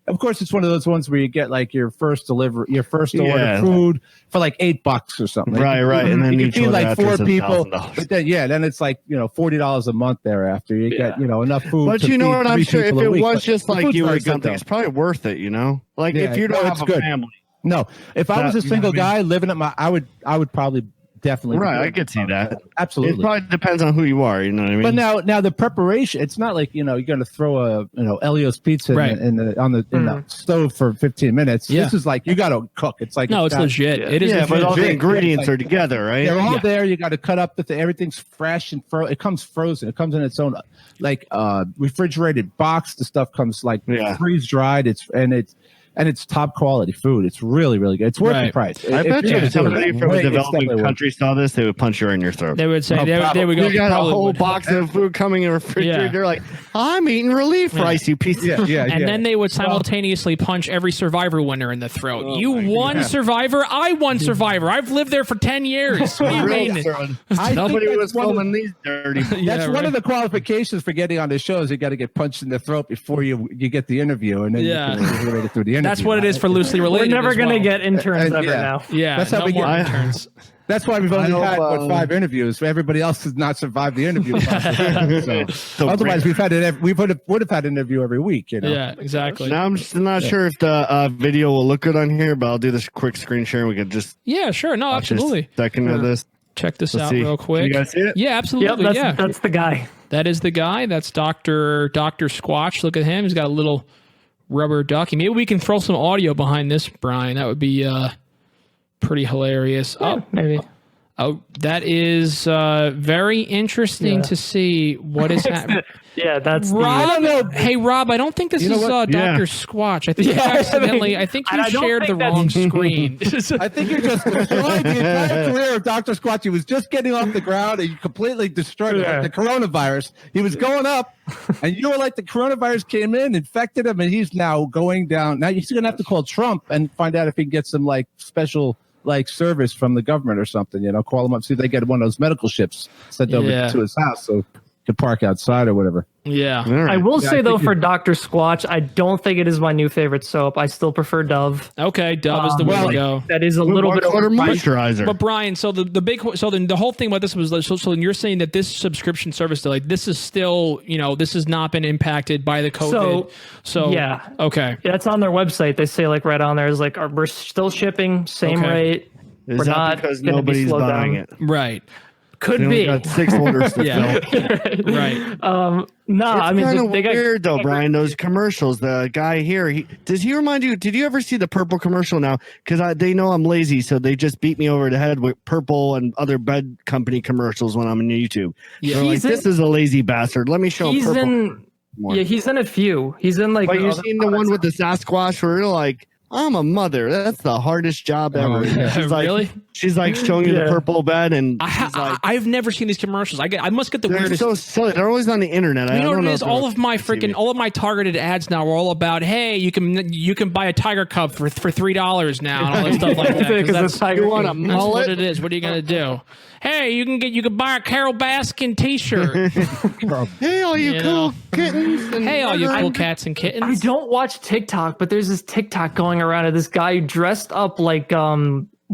of course, it's one of those ones where you get like your first order food for like $8 or something. Right, and then you each can feed order like after 4 is people, $1,000. but then it's like $40 a month thereafter. You get enough food. But to you know feed what? I'm 3 sure if people a it week, was but just the like food's you very or good, something, though. it's probably worth it. You know, like if you don't have a family. No, if I was a single guy living at I would probably definitely Right, I could see that. Absolutely. It probably depends on who you are. You know what I mean? But now the preparation, it's not like you're going to throw Elio's pizza on the stove for 15 minutes. Yeah. This is like you got to cook. It's like No, it's legit. It is yeah, legit. but all the legit. ingredients Like- are together, right? They're all there. You got to cut up everything's fresh and it comes frozen. It comes in its own refrigerated box. The stuff comes like freeze dried. It's top quality food. It's really, really good. It's worth the price. I bet you if somebody from a It's developing definitely country saw this, they would punch you in your throat. They would say, there we go. You got a Probably whole would. box of food coming in a refrigerator. Yeah. They're like, I'm eating relief rice, you piece of And then they would simultaneously punch every Survivor winner in the throat. You won Survivor. I won Survivor. I've lived there for 10 years. What do you mean? Nobody think was that's one of- filming these dirty. That's one of the qualifications for getting on the show is you got to get punched in the throat before you get the interview, and then you can make it through the interview. That's what it is for loosely related. We're never as going to well. get interns ever now. Yeah, That's how we more get interns. That's why we've only hope, had 5 interviews. Everybody else has not survived the interview process. So otherwise, we would have had an interview every week. Yeah, exactly. Now I'm just not sure if the video will look good on here, but I'll do this quick screen share. And we can just Sure. No, watch this absolutely. second of this. Check this Let's out see. real quick. You guys see it? Yeah, absolutely. Yep, that's the guy. That is the guy. That's Dr. Squatch. Look at him. He's got a little rubber ducky. Maybe we can throw some audio behind this, Brian. That would be pretty hilarious. Maybe. Oh, that is very interesting to see what is happening. Yeah, that's Rob. Hey, Rob, I don't think this is Dr. Squatch. I think you accidentally. I think you shared the wrong screen. I think you just destroyed the entire career of Dr. Squatch. He was just getting off the ground, and you completely destroyed it. Like the coronavirus. He was going up, and you were like, the coronavirus came in, infected him, and he's now going down. Now he's going to have to call Trump and find out if he can get some special service from the government or something. Call him up, see if they get one of those medical ships sent over to his house. So. to park outside or whatever. Yeah. I will say though, for Dr. Squatch, I don't think it is my new favorite soap. I still prefer Dove. Okay, Dove is the way to go. That is a little bit of moisturizer. But Brian, so the whole thing about this was so you're saying that this subscription service, like this is still, this has not been impacted by the COVID. So yeah, okay, yeah, it's on their website. They say like right on there is like we're still shipping same rate. We're not because nobody's buying it, right? Could be. Got 6 orders to fill. Right. No, I mean, kind of weird though, Brian. Those commercials. The guy here, does he remind you? Did you ever see the Purple commercial? Now, because they know I'm lazy, so they just beat me over the head with Purple and other bed company commercials when I'm on YouTube. Yeah, like, this is a lazy bastard. Let me show him Purple. Yeah, he's in a few. He's in like. But you seen the one with the Sasquatch where you're like, I'm a mother. That's the hardest job ever. She's like, really? She's like showing you the purple bed, and I've never seen these commercials. I must get the weirdest. They're so silly. They're always on the internet. You know what it is? All of my targeted ads now are all about, hey, you can buy a tiger cub for $3 now, and all that stuff like that. Because you want a mullet? That's what it is. What are you gonna do? Hey, you can buy a Carol Baskin T-shirt. Hey, all you cool kittens! Hey, all you cool cats and kittens! I don't watch TikTok, but there's this TikTok going around of this guy who dressed up like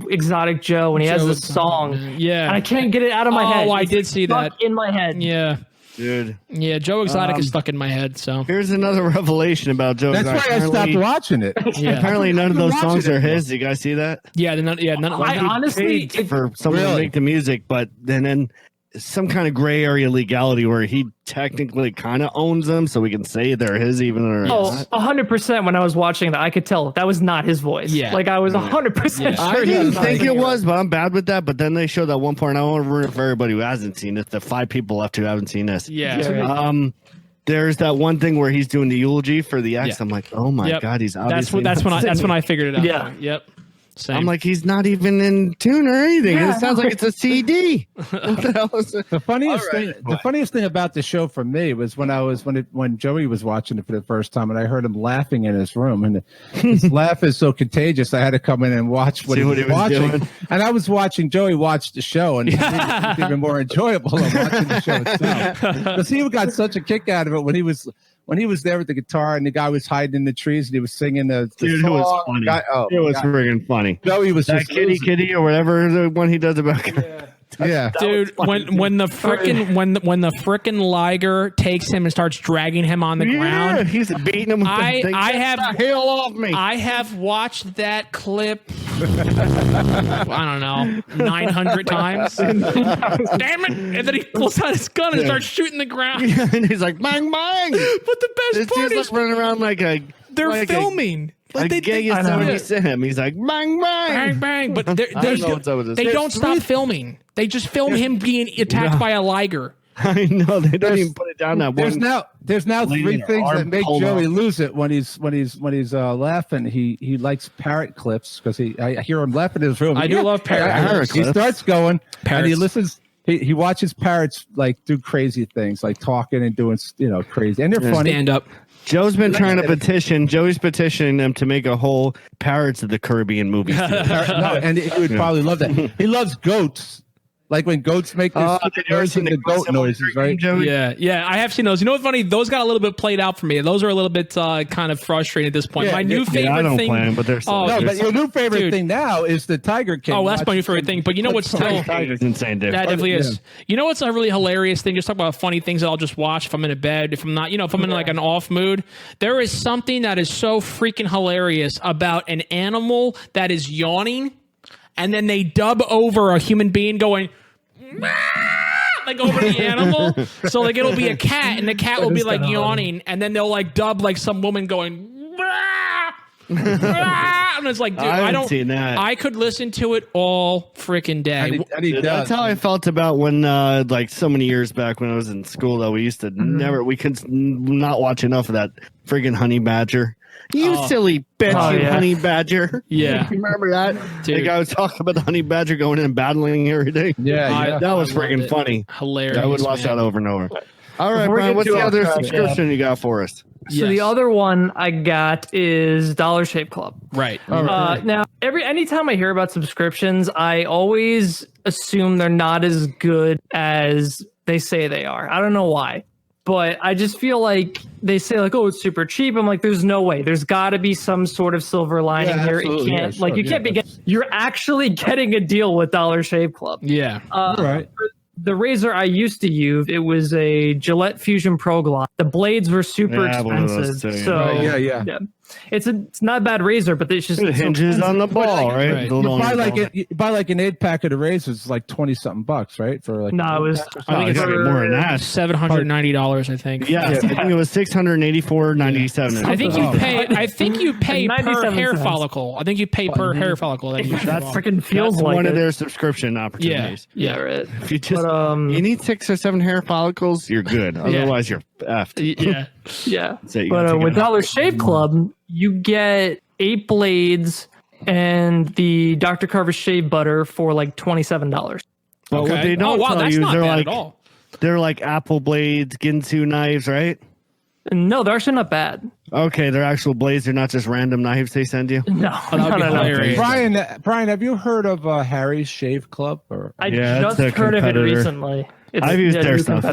Exotic Joe, and he has this song. Yeah, and I can't get it out of my head. Oh, I did see that in my head. Yeah. Dude. Yeah, Joe Exotic is stuck in my head. So here's another revelation about Joe Exotic. That's why I stopped watching it. Yeah. Apparently none of those songs are his. You guys see that? Yeah, none of I honestly for someone to make the music, but then some kind of gray area legality where he technically kind of owns them, so we can say they're his even or 100%. When I was watching that, I could tell that was not his voice. Yeah, like I was 100% sure. I didn't think it was, but I'm bad with that. But then they showed that one part, and I want to ruin it for everybody who hasn't seen it. The 5 people left who haven't seen this. Yeah. There's that one thing where he's doing the eulogy for the ex. I'm like, oh my god, he's obviously that's when I figured it out. Yeah. Yep. Same. I'm like, he's not even in tune or anything. It sounds like it's a CD. What the hell is it? The funniest thing about the show for me was when Joey was watching it for the first time, and I heard him laughing in his room, and his laugh is so contagious. I had to come in and watch what he was watching, and I was watching Joey watch the show, and it was even more enjoyable than watching the show itself. Because he got such a kick out of it when he was there with the guitar and the guy was hiding in the trees and he was singing the Dude, song. It was funny. It was friggin' funny. Joey was that just kitty or whatever the one he does about. Yeah, dude. When the frickin' Liger takes him and starts dragging him on the ground, he's beating him. I have hail off me. I have watched that clip. I don't know, 900 times. Damn it! And then he pulls out his gun and starts shooting the ground. And he's like, bang bang. But the best part is running around like they're filming. Like they see him. He's like bang bang bang bang. But they don't stop filming. They just film him being attacked by a liger. I know they don't even put it down that there's one. There's now 3 things that make Joey lose it when he's laughing. He likes parrot clips because I hear him laughing in his room. I do love parrot clips. He starts going parrots. And he listens. He watches parrots like do crazy things, like talking and doing crazy, and they're funny. Stand up. Joe's been trying to Joey's petitioning them to make a whole Pirates of the Caribbean movie. And he would probably love that. He loves goats. Like when goats make their the goat noises, right? Yeah, I have seen those. You know what's funny? Those got a little bit played out for me. Those are a little bit kind of frustrating at this point. My new favorite thing. Plan, but but your new favorite thing now is the Tiger King. Oh, that's my new favorite thing. But you know what's still Tiger's insane, dude. That definitely is. You know what's a really hilarious thing? Just talk about funny things that I'll just watch if I'm in bed. If I'm not, if I'm in like an off mood, there is something that is so freaking hilarious about an animal that is yawning, and then they dub over a human being going like over the animal. So like it'll be a cat and the cat will be like yawning, and then they'll like dub like some woman going and it's like, dude, I don't seen that. I could listen to it all freaking day. That's how I felt about when like so many years back when I was in school though, we used to we could not watch enough of that friggin' honey badger. You silly bitch, honey badger. Yeah. You remember that? Dude. The guy was talking about the honey badger going in and battling everything. Yeah. That was freaking funny. Hilarious. I would watch that over and over. All right, Brian, what's the other subscription you got for us? So the other one I got is Dollar Shave Club. Right. Now, anytime I hear about subscriptions, I always assume they're not as good as They say they are. I don't know why. But I just feel like they say like, oh, it's super cheap. I'm like, there's no way. There's got to be some sort of silver lining here. It can't you can't be getting. You're actually getting a deal with Dollar Shave Club. Yeah. Right. The razor I used to use, it was a Gillette Fusion Pro Glide. The blades were super expensive. So yeah. It's not a bad razor, but it's just it hinges on the ball, right? You buy like an 8-pack of the razors, it's like $20-something, right? For like no, it was I think it's more than that. $790, I think. Yeah, I think it was $684.97. I think you pay per hair follicle. I think you pay per hair follicle. That freaking feels like one of their subscription opportunities. Yeah, right. If you just you need 6 or 7 hair follicles, you're good. Otherwise, you're effed. Yeah. But with Dollar Shave Club, you get 8 blades and the Dr. Carver shave butter for like $27. But what they don't tell you is they're like apple blades, Ginsu knives, right? No, they're actually not bad. Okay, they're actual blades. They're not just random knives they send you. No. Brian, have you heard of Harry's Shave Club? I just heard of it recently. I've used their stuff.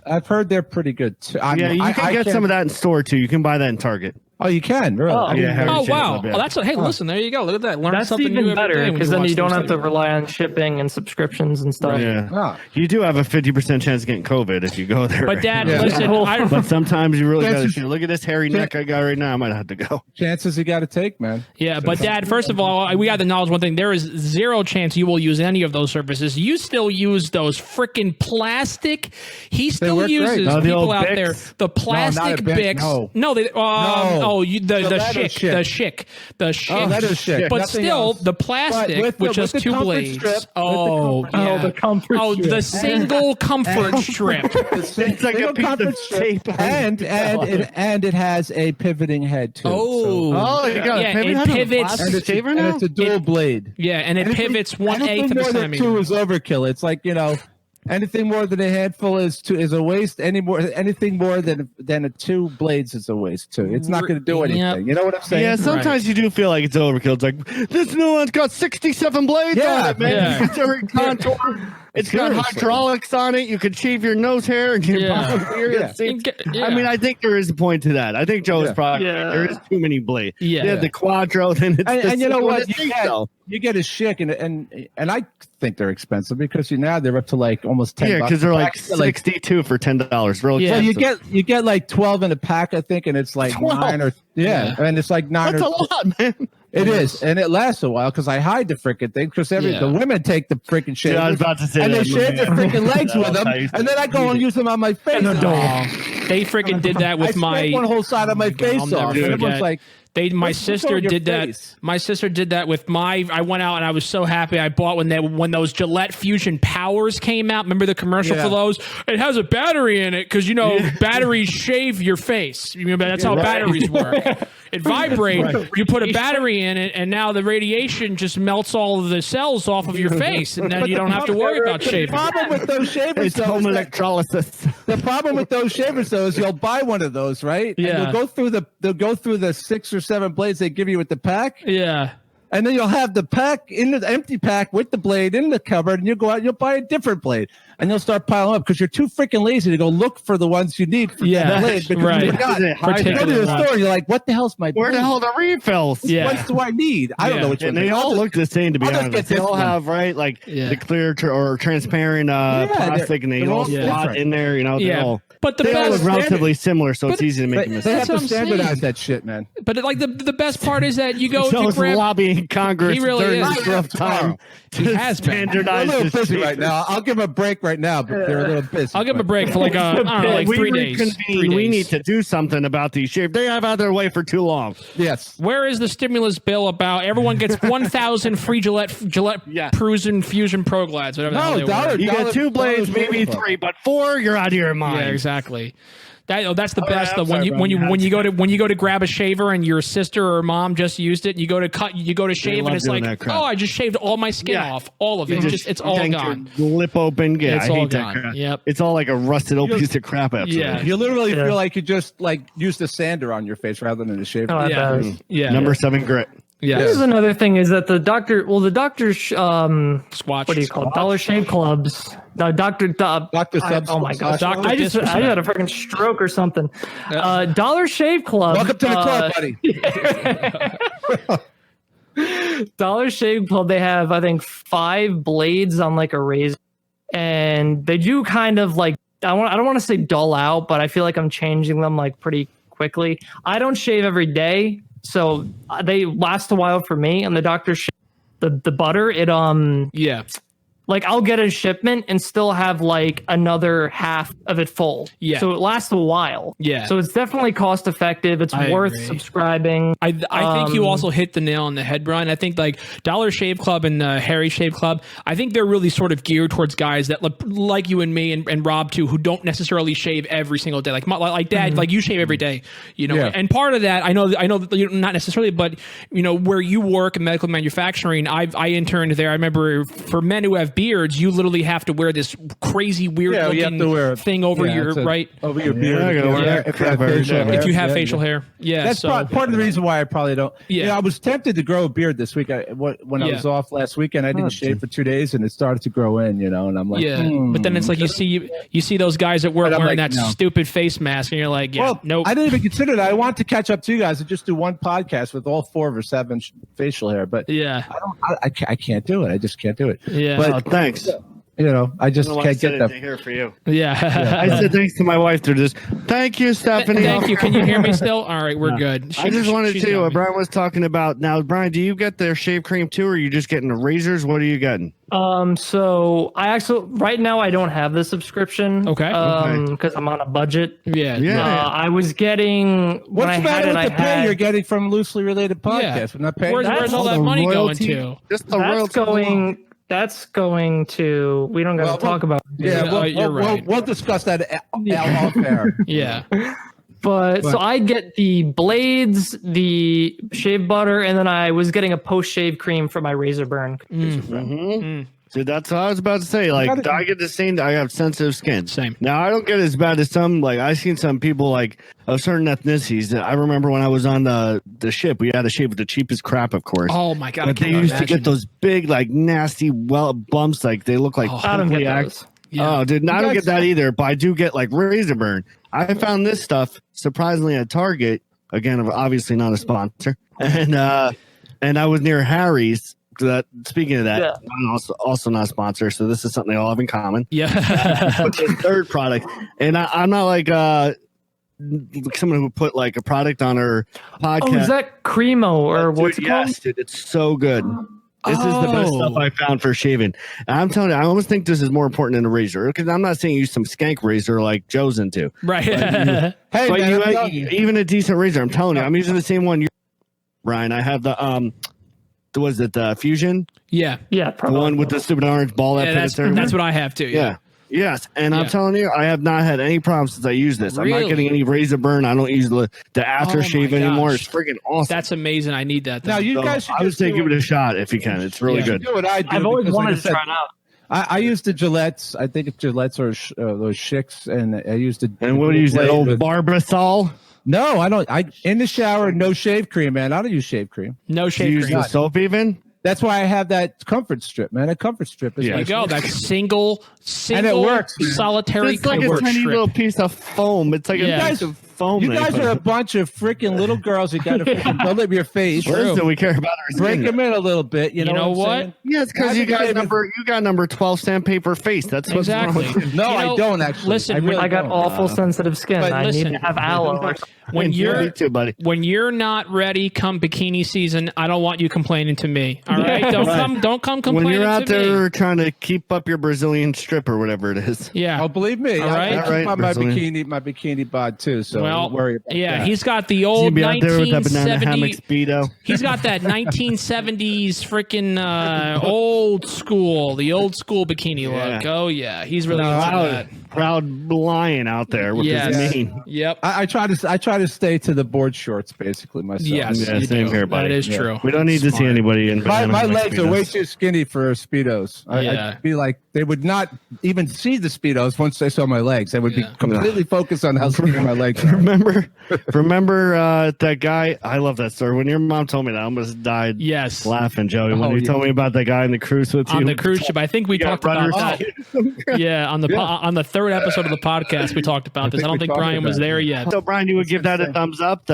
I've heard they're pretty good too. You can get some of that in store too. You can buy that in Target. Oh, you can, really? Wow. Well, that's hey, listen, there you go. Look at that. Learn something even new better because then you don't have to rely on shipping and subscriptions and stuff. Yeah. You do have a 50% chance of getting COVID if you go there. But Dad, listen, but sometimes you really got to look at this hairy neck I got right now. I might have to go. Chances you got to take, man. Yeah, but Dad, first of all, we got to acknowledge one thing. There is zero chance you will use any of those services. You still use those freaking plastic. He still uses people out there. The plastic Bics. No, they. The Schick. Oh, that is Schick. But still, the plastic with just 2 blades. The comfort strip. The single comfort strip. It's like a piece of tape. And it has a pivoting head too. You got a pivot head. Pivots. And it's a dual blade. Yeah, and it pivots 1/8 of a centimeter. 2 is overkill. It's like, anything more than a handful is a waste. Anything more than 2 blades is a waste too. It's not going to do anything. Yep. You know what I'm saying? Yeah, sometimes you do feel like it's overkill. It's like this new one's got 67 blades on it, man. Yeah. It's every contour. It's got hydraulics on it. You can shave your nose hair and your beard. I mean, I think there is a point to that. I think Joe is probably there is too many blades. Yeah. The Quadro, then it's and you know what? You get a Schick, and I think they're expensive because they're up to like almost $10. Yeah, because they're like 62 for $10. Really? So you get like 12 in a pack, I think, and it's like 9 or and it's like 9. That's a lot, man. It is, and it lasts a while because I hide the freaking thing because the women take the freaking shavers I was about to say and they shave their freaking legs with them, and then I go and use them on my face. They freaking did that with I one whole side of my face off. And it was like. My sister did that. My sister did that with I went out and I was so happy. I bought when those Gillette Fusion Powers came out. Remember the commercial for those? It has a battery in it because batteries shave your face. That's how batteries work. It vibrates. You put a battery in it, and now the radiation just melts all of the cells off of your face, and then you don't have to worry about shaving. The problem with those shavers, it's home electrolysis. The problem with those shavers, though, is you'll buy one of those, right? Yeah. And they'll go through the 6 or 7 blades they give you with the pack. Yeah. And then you'll have the pack in the empty pack with the blade in the cupboard, and you'll go out and you'll buy a different blade, and you'll start piling up because you're too freaking lazy to go look for the ones you need for that blade. Because you forgot. You go to the store, and you're like, "What the hell's my blade? Where the hell are the refills? Which ones do I need? I don't know which one." And they all look the same, to be honest. They all have the clear or transparent plastic, and they all slot in there. They all. But they all look relatively similar, so it's easy to make a mistake. They have to standardize that shit, man. But the best part is that you go to grab lobbying Congress. He really is. This rough time. He has standardized. They're a little busy right now. I'll give them a break right now, but they're a little busy. I'll give them a break for like 3 days. We need to do something about these shaves. They have had their way for too long. Yes. Where is the stimulus bill about everyone gets 1,000 free Gillette Fusion Pro Glides? Whatever. You get 2 blades, maybe 3, but 4, you're out of your mind. Yeah, exactly. That's the best. When you go to grab a shaver and your sister or mom just used it, you go to shave, and it's like, I just shaved all my skin off, all of it. It's all gone. Lip open, it's all gone. Yep. It's all like a rusted old piece of crap. Absolutely. Yeah, you literally feel like you just used a sander on your face rather than a shaver. Yeah. Number 7 grit. Yeah. This is another thing is that the doctor's Squatch. what do you call it? Dollar Shave Clubs. No, Doctor. Dr. Oh my gosh! Dr. I had a freaking stroke or something. Dollar Shave Club. Welcome to the club, buddy. Dollar Shave Club. They have, I think, 5 blades on like a razor, and they do kind of like I don't want to say dull out, but I feel like I'm changing them like pretty quickly. I don't shave every day, so they last a while for me. And the Dr. The butter, it like I'll get a shipment and still have like another half of it full. Yeah. So it lasts a while. Yeah. So it's definitely cost effective. It's worth subscribing. I think you also hit the nail on the head, Brian. I think like Dollar Shave Club and Harry Shave Club, I think they're really sort of geared towards guys that like you and me and Rob too, who don't necessarily shave every single day. Like Dad, like you shave every day, you know. Yeah. And part of that, I know that you not necessarily, but you know where you work in medical manufacturing. I interned there. I remember for men who have beards, you literally have to wear this crazy weird looking thing over your over your beard. If you have facial hair. Yeah, that's part of the reason why I probably don't. Yeah, you know, I was tempted to grow a beard this week. When I was off last weekend, I didn't shave for 2 days, and it started to grow in. You know, and I'm like, but then it's like you see those guys at work wearing that stupid face mask, and you're like, nope. I didn't even consider that. I wanted to catch up to you guys and just do one podcast with all 4 or 7 facial hair, but I can't do it. I just can't do it. Yeah, but thanks. You know, I just can't get that. Here for you. Yeah. I said thanks to my wife through this. Thank you, Stephanie. Thank you. Can you hear me still? All right, we're good. I just wanted to. Brian was talking about now. Brian, do you get the shave cream too, or are you just getting the razors? What are you getting? So I actually right now I don't have the subscription. Okay. Because I'm on a budget. Yeah. I was getting. What's the matter with the pay you're getting from Loosely Related Podcasts? We're not paying. Where's all that money going to? Just the royalty. That's going to. We don't got to talk about. Yeah, you're right. We'll discuss that off air. Yeah. But so I get the blades, the shave butter, and then I was getting a post shave cream for my razor burn. Dude, that's what I was about to say. Like, I get the same. I have sensitive skin. Same. Now, I don't get as bad as some. Like, I've seen some people like of certain ethnicities. I remember when I was on the ship, we had to shave with the cheapest crap, of course. Oh my god! But they used to get those big, like, nasty bumps. Like, they look like. I don't get those. Yeah. Oh, dude, I don't get that either. But I do get like razor burn. I found this stuff surprisingly at Target. Again, obviously not a sponsor. And I was near Harry's. Speaking of that, I'm also not a sponsor, so this is something they all have in common. Yeah. The third product, and I'm not like someone who put like a product on her podcast. Oh, is that Cremo or what's it called? Yes, dude, it's so good. This is the best stuff I found for shaving. And I'm telling you, I almost think this is more important than a razor. Because I'm not saying use some skank razor like Joe's into. Right. But even a decent razor, I'm telling you, I'm using the same one. Brian, I have the was it the Fusion? Yeah, probably. The one with the stupid orange ball that that's what I have too. Yeah. Yes, and I'm telling you, I have not had any problems since I used this. Really? I'm not getting any razor burn. I don't use the aftershave anymore. It's freaking awesome. That's amazing. I need that. Now you guys, I would say give it a shot if you can. It's really good. Do what I do. I've always wanted to try it out. I use the Gillettes. I think it's Gillettes or those Schicks, and I used the. And what do you use? That old Barbasol? No, I don't. In the shower, no shave cream, man. I don't use shave cream. No shave cream. Do you use the soap even? That's why I have that comfort strip, man. A comfort strip. There you go. That's single, and it works. Solitary. It's like a tiny little piece of foam. It's like a piece of foam. You guys are a bunch of freaking little girls who got to build up your face. Listen, we care about our break them in a little bit. You know what? Yeah, it's because you got number 12 sandpaper face. That's what's wrong with you. No, I don't actually. Listen, I got awful sensitive skin. I need to have aloe. When you're not ready come bikini season, I don't want you complaining to me. All right? Don't come complaining to me. When you're out there trying to keep up your Brazilian strip or whatever it is. Yeah. Oh, believe me. All right. I keep on my bikini bod too, so don't worry about that. He's got the old 1970s. He's got that 1970s freaking old school bikini look. Oh yeah, he's really into that. Proud lion out there with his mane. Yep. I try to stay to the board shorts basically myself. Yes, same here, buddy. That is true. We don't need to see anybody in. My legs are way too skinny for Speedos. I'd be like they would not even see the Speedos once they saw my legs. They would be completely focused on how skinny my legs are. Remember that guy? I love that story. When your mom told me that, I almost died laughing, Joey. When you told me about that guy on the cruise with you. On the cruise ship. I think we talked about that. Yeah, on the third episode of the podcast, we talked about this. I don't think Brian was there yet. So, Brian, you would give that a thumbs up?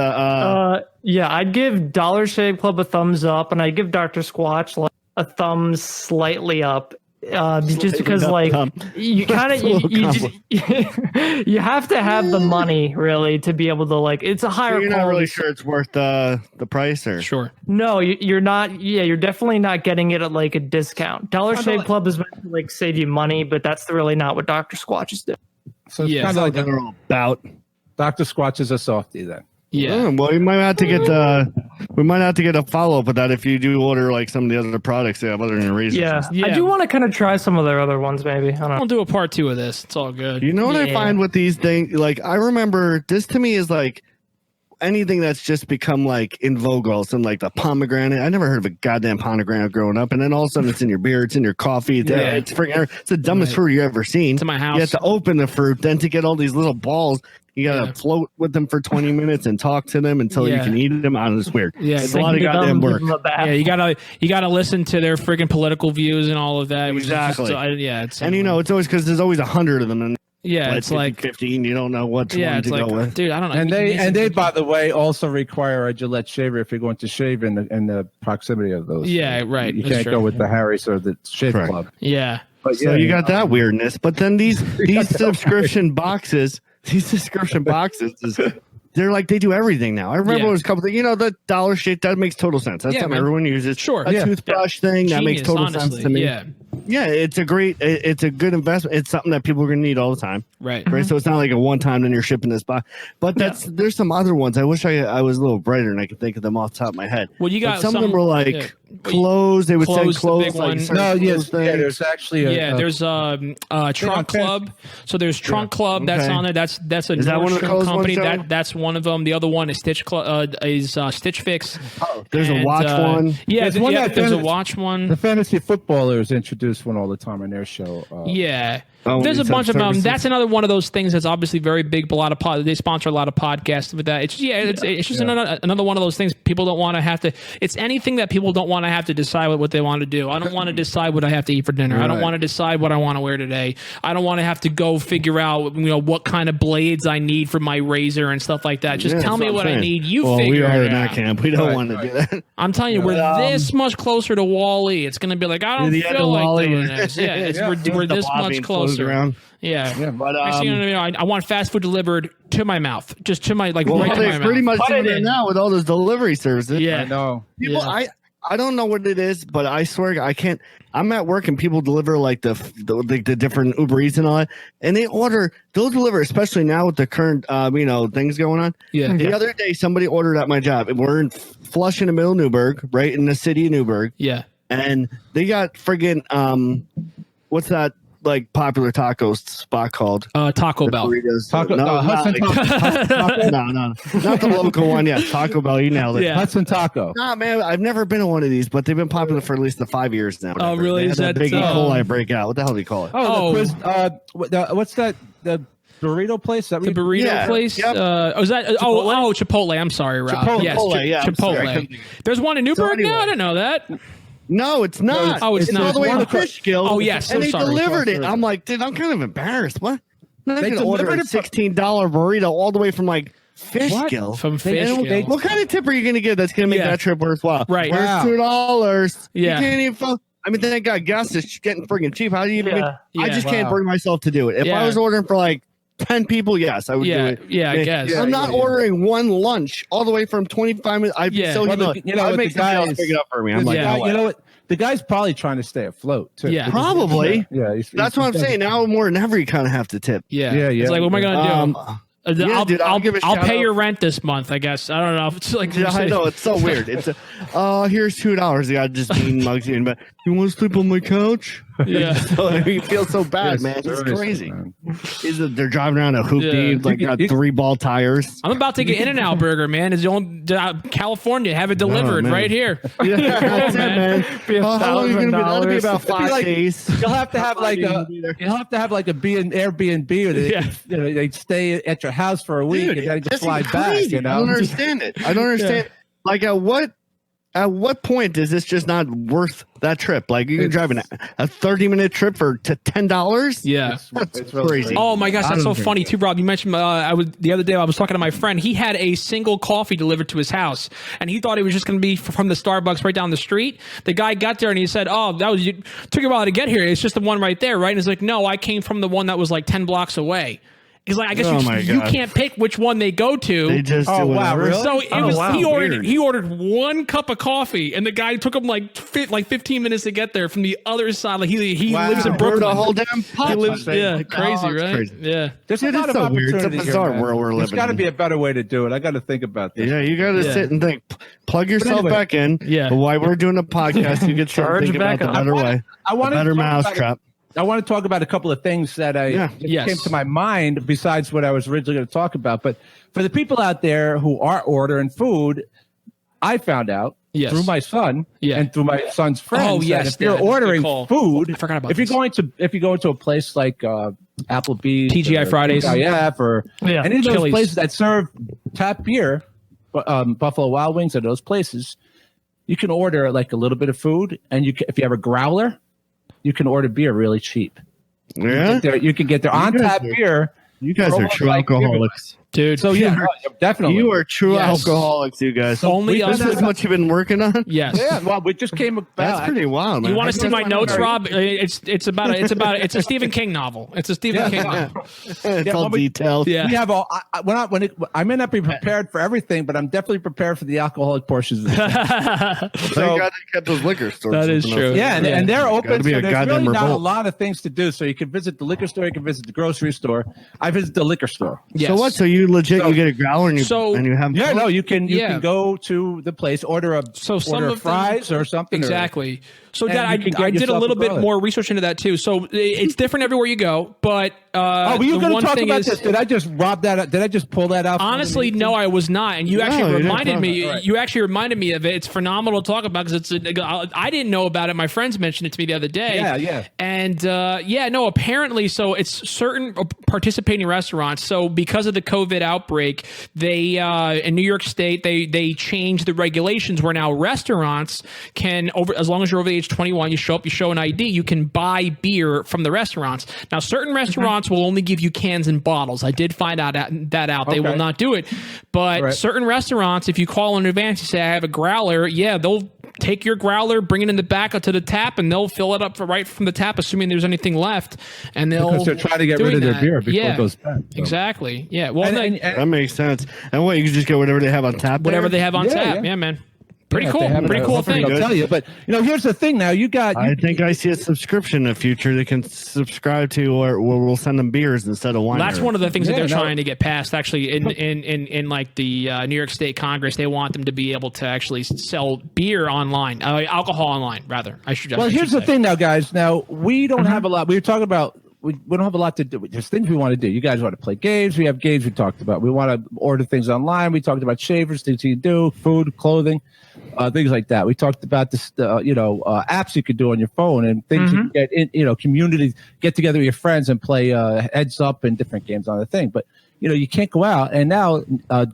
Yeah, I'd give Dollar Shave Club a thumbs up, and I'd give Dr. Squatch like a thumb slightly up. Just because like you kind of you have to have the money really to be able to like it's a higher. So you're not really sure it's worth the price, or sure? No, you're not. Yeah, you're definitely not getting it at like a discount. Dollar Shave Club is meant to like save you money, but that's really not what Dr. Squatch is doing. So it's kind of like they're all about. Dr. Squatch is a softie then. Yeah. Well, you might have to get we might have to get a follow up with that if you do order like some of the other products they have other than razors. Yeah. I do want to kind of try some of their other ones, maybe. I don't know. We'll do a part 2 of this. It's all good. You know what I find with these things? Like I remember this to me is like anything that's just become like in vogue. All of a sudden, like the pomegranate. I never heard of a goddamn pomegranate growing up, and then all of a sudden it's in your beer, it's in your coffee. It's freaking. It's the dumbest fruit you ever seen. To my house. You have to open the fruit, then to get all these little balls. You gotta float with them for 20 minutes and talk to them until you can eat them. I don't know, it's weird. Yeah, it's a lot of goddamn work. Yeah, you gotta listen to their freaking political views and all of that. Exactly. It's and it's always because there's always 100 of them. And it's like 15. You don't know which one to go with. Dude, I don't know. And they by the way also require a Gillette shaver if you're going to shave in the proximity of those. Yeah, right. You can't go with the Harris or the Shave Club. Yeah. But so you got that weirdness. But then these subscription boxes. These subscription boxes, they're like they do everything now. I remember it was a couple things. The Dollar Shave, that makes total sense. That's something everyone uses. Sure. A toothbrush thing, that makes total sense to me. Yeah, it's a good investment. It's something that people are going to need all the time. Right. So it's not like a one time then you're shipping this box. But there's some other ones. I wish I was a little brighter and I could think of them off the top of my head. Well, you got some of them were like clothes. They would say clothes. There's actually there's Trunk Club. So there's Trunk Club that's on there. That's a Nordstrom company. That's one of them. The other one is Stitch Fix. Oh, there's a watch one. Yeah, there's a watch one. The fantasy footballers introduce one all the time on their show. There's a bunch of them. That's another one of those things that's obviously very big. They sponsor a lot of podcasts with that. It's just another one of those things people don't want to have to. It's anything that people don't want to have to decide what they want to do. I don't want to decide what I have to eat for dinner. Right. I don't want to decide what I want to wear today. I don't want to have to go figure out what kind of blades I need for my razor and stuff like that. Just tell me what I need. You figure it out. We are in that camp. We don't want to do that. I'm telling you, we're this much closer to Wall-E. It's going to be like I don't feel like doing this. We're this much closer. Around. But I want fast food delivered to my mouth, just to my right to my mouth. Pretty much doing it now with all those delivery services. Yeah, I know. People, I don't know what it is, but I swear I can't. I'm at work and people deliver like the different Uber Eats and all that, and they'll deliver, especially now with the current things going on. Yeah. The other day somebody ordered at my job, and we're in Flush in the middle of Newburgh, right in the city of Newburgh. Yeah. And they got friggin' what's that? Like popular taco spot called Taco Bell. Taco, no, Hudson Taco. No, not the local one. Yeah, Taco Bell. You nailed it. Yeah. Hudson Taco. Nah, man, I've never been to one of these, but they've been popular for at least 5 years now. Oh, really? Is that big E. coli breakout? What the hell do you call it? What's that? The burrito place? The burrito place? Yep. Is that? Chipotle? Chipotle. I'm sorry, Rob. Chipotle. Chipotle. There's one in Newburgh now? I didn't know that. No, it's not. Oh, it's not. All the way to Fishkill. Oh, yes. And they delivered it. I'm like, dude, I'm kind of embarrassed. What? I'm not going to order a $16 burrito all the way from like Fishkill. From Fishkill. What kind of tip are you going to get that's going to make that trip worthwhile? Right. Where's $2? Yeah. You can't even. I mean, thank God gas is getting friggin' cheap. How do you even? I just can't bring myself to do it. If I was ordering for like 10 people, yes, I would do it. Yeah, I guess. I'm not ordering one lunch all the way from 25 minutes. I'd make somebody else pick it up for me. I'm like, you know what? The guy's probably trying to stay afloat too. Yeah, probably. Yeah, that's what I'm saying. Now more than ever, you kind of have to tip. Yeah. It's like, what am I gonna do? I'll pay your rent this month, I guess. I don't know. It's like I know it's so weird. It's here's $2. You got just bean mugs in, but You want to sleep on my couch? Yeah. So he feels so bad, man. It's crazy. They're driving around a hoopty, like got 3-ball tires. I'm about to get In-N-Out Burger, man. It's on California. Have it delivered right here. Yeah, that's it, man. How long are you going to be? That'll be about 5 days. You'll have to have like a Airbnb, or they stay at your house for a week and then just fly back. You know, I don't understand it. I don't understand. Like at what point is this just not worth that trip? Like you can drive a 30-minute trip for $10. Yeah, that's crazy. Oh my gosh, that's so funny too, Rob. You mentioned the other day I was talking to my friend. He had a single coffee delivered to his house, and he thought it was just going to be from the Starbucks right down the street. The guy got there and he said, "Oh, took a while to get here. It's just the one right there, right?" And he's like, "No, I came from the one that was like 10 blocks away." He's like, I guess you can't pick which one they go to. They just do whatever. Really? So he ordered 1 cup of coffee, and the guy took him like 15 minutes to get there from the other side. Like he lives in Brooklyn. The whole damn He lives, crazy, right? Crazy. Yeah. There's a lot of so weird. It's a opportunity bizarre here, world we're living. There's got to be a better way to do it. I got to think about this. Yeah, you got to sit and think. Plug yourself back in. Yeah. But while we're doing a podcast, you get to think about the better way. I want a better mousetrap. I want to talk about a couple of things that came to my mind besides what I was originally going to talk about. But for the people out there who are ordering food, I found out through my son and through my son's friends that if you're ordering food, I forgot about if you're going to a place like Applebee's, TGI Fridays, TGIF, or any of those Chili's. places that serve tap beer, Buffalo Wild Wings, or those places, you can order like a little bit of food, and if you have a growler, you can order beer really cheap. Yeah, you can get their on tap beer. You guys are true alcoholics, dude. So definitely, you are true alcoholics. You guys. Only us. That's what you've been working on. Yes. Yeah. Well, we just came about. That's pretty wild, man. You want to see my notes, Rob? It's a Stephen King novel. It's a Stephen King novel. It's all detailed. Yeah. We have all. I may not be prepared for everything, but I'm definitely prepared for the alcoholic portions. Of Thank God they kept those liquor stores. That is true. Yeah, and they're open. So there's really not a revolt. lot of things to do. So you can visit the liquor store. You can visit the grocery store. I visit the liquor store. Yes. So what? So you legit you get a growler and you have you can go to the place, order fries or something. Exactly. So Dad, I did a little bit more research into that too. So it's different everywhere you go, but were you going to talk about this? Did I just rob that? Did I just pull that out? Honestly, no, I was not. And you actually reminded me. Right. You actually reminded me of it. It's phenomenal to talk about because I didn't know about it. My friends mentioned it to me the other day. Yeah. And apparently, so it's certain participating restaurants. So because of the COVID outbreak, they in New York State they changed the regulations where now restaurants can as long as you're over the age 21, you show up, you show an ID, you can buy beer from the restaurants. Now, certain restaurants will only give you cans and bottles. I did find out that out. They will not do it. But certain restaurants, if you call in advance, you say, I have a growler, they'll take your growler, bring it in the back up to the tap, and they'll fill it up right from the tap, assuming there's anything left. And because they're trying to get rid of their beer before it goes bad. So. Exactly. Yeah. Well, that makes sense. And what, you can just get whatever they have on tap? Whatever they have on tap. Yeah, man. Pretty cool. Pretty cool thing. I'll tell you. But here's the thing. Now I think I see a subscription in the future they can subscribe to, or we'll send them beers instead of wine. That's one of the things that they're trying to get passed. Actually, in like the New York State Congress, they want them to be able to actually sell beer online, alcohol online, rather. Here's the thing, now, guys. Now we don't have a lot. We were talking about. We don't have a lot to do. There's things we want to do. You guys want to play games. We have games we talked about. We want to order things online. We talked about shavers, things you can do, food, clothing, things like that. We talked about this, apps you could do on your phone and things you can get in, community, get together with your friends and play heads up and different games on the thing. But you can't go out. And now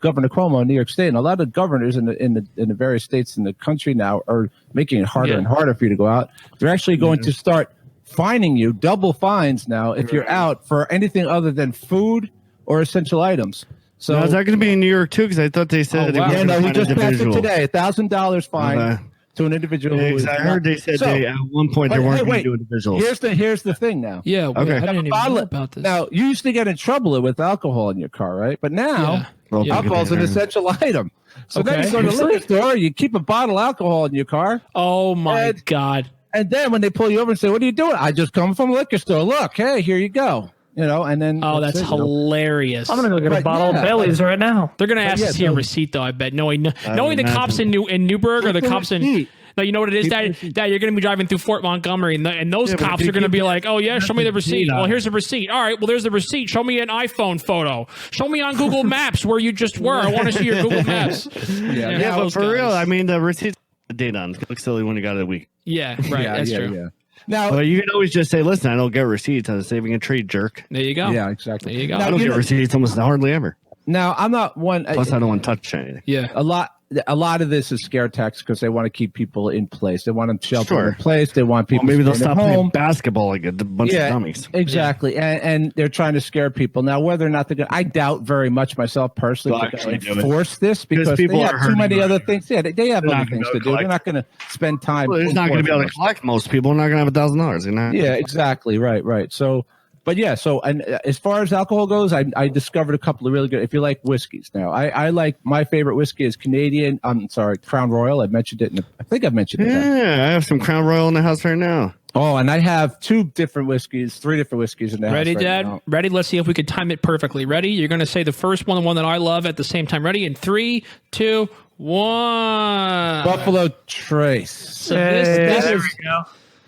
Governor Cuomo in New York State and a lot of governors in the various states in the country now are making it harder and harder for you to go out. They're actually going to start fining you, double fines now if you're out for anything other than food or essential items. So now, is that going to be in New York too? Because I thought they said he just passed it today. $1,000 fine to an individual. I heard they said at one point they weren't going to do individuals. Here's the thing now. Yeah, okay. I didn't even know about this. Now you used to get in trouble with alcohol in your car, right? But now alcohol's an essential item. So then you go to the liquor store, you keep a bottle of alcohol in your car. Oh my God. And then when they pull you over and say, "What are you doing?" I just come from a liquor store. Look, hey, here you go. And then that's hilarious. I'm gonna go get a bottle of Bailey's right now. They're gonna ask to see a receipt, though. I bet knowing the cops in Newburgh or the cops in No, you know what it is, Dad? Dad, you're going to be driving through Fort Montgomery, and those cops are going to be like, "Oh yeah, show me the receipt." Well, here's the receipt. All right, well, there's the receipt. Show me an iPhone photo. Show me on Google Maps where you just were. I want to see your Google Maps. But for real, I mean, the receipt's the date on. It looks silly when you got it a week. Yeah, right. That's true. Yeah. Now, well, you can always just say, "Listen, I don't get receipts. I'm saving a trade, jerk." There you go. Yeah, exactly. There you go. Now, I don't get receipts almost hardly ever. Now, I'm not one. Plus, I don't want to touch anything. Yeah, a lot of this is scare tactics because they want to keep people in place. They want them sheltered in place. They want people. Maybe they'll stop home. playing basketball like a bunch of dummies. Exactly, and they're trying to scare people. Now, whether or not they're going, I doubt very much myself personally to enforce this because people have too many other things. Yeah, they have other things to do. They're not going to spend time. Well, they're not going to be able to collect most people. They're not going to have $1,000. You know? Yeah, exactly. Right. So. But yeah, so and as far as alcohol goes, I discovered a couple of really good. If you like whiskeys, now I like my favorite whiskey is Canadian. I'm sorry, Crown Royal. I mentioned it. I think I've mentioned it. Yeah, I have some Crown Royal in the house right now. Oh, and I have three different whiskeys in the house. Ready, right Dad? now. Ready? Let's see if we could time it perfectly. Ready? You're going to say the first one, the one that I love, at the same time. Ready? In 3, 2, 1. Buffalo Trace. So this there we go.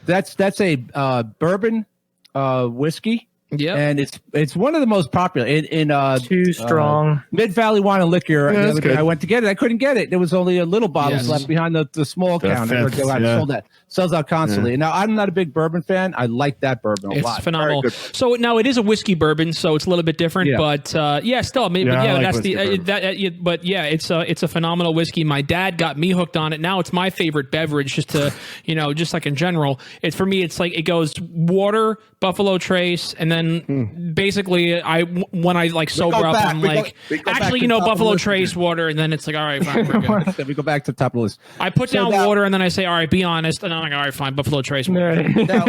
That's a bourbon whiskey. Yeah, and it's one of the most popular in Too strong. Mid Valley Wine and Liquor. Yeah, The other day I went to get it. I couldn't get it. There was only a little bottles left behind the small counter. Sold that. Sells out constantly. Now I'm not a big bourbon fan. I like that bourbon a lot. It's phenomenal. So now it is a whiskey bourbon, so it's a little bit different. But still, I mean, that's the but yeah, it's a phenomenal whiskey. My dad got me hooked on it. Now it's my favorite beverage. Just to just like in general, it's for me. It's like it goes water, Buffalo Trace, and then basically when I like sober up, I'm like, actually, Buffalo Trace water, and then it's like, all right, fine, we're good. Then we go back to the top of the list. I put down water, and then I say, all right, be honest, and I'm like, all right, fine, Buffalo Trace water. Now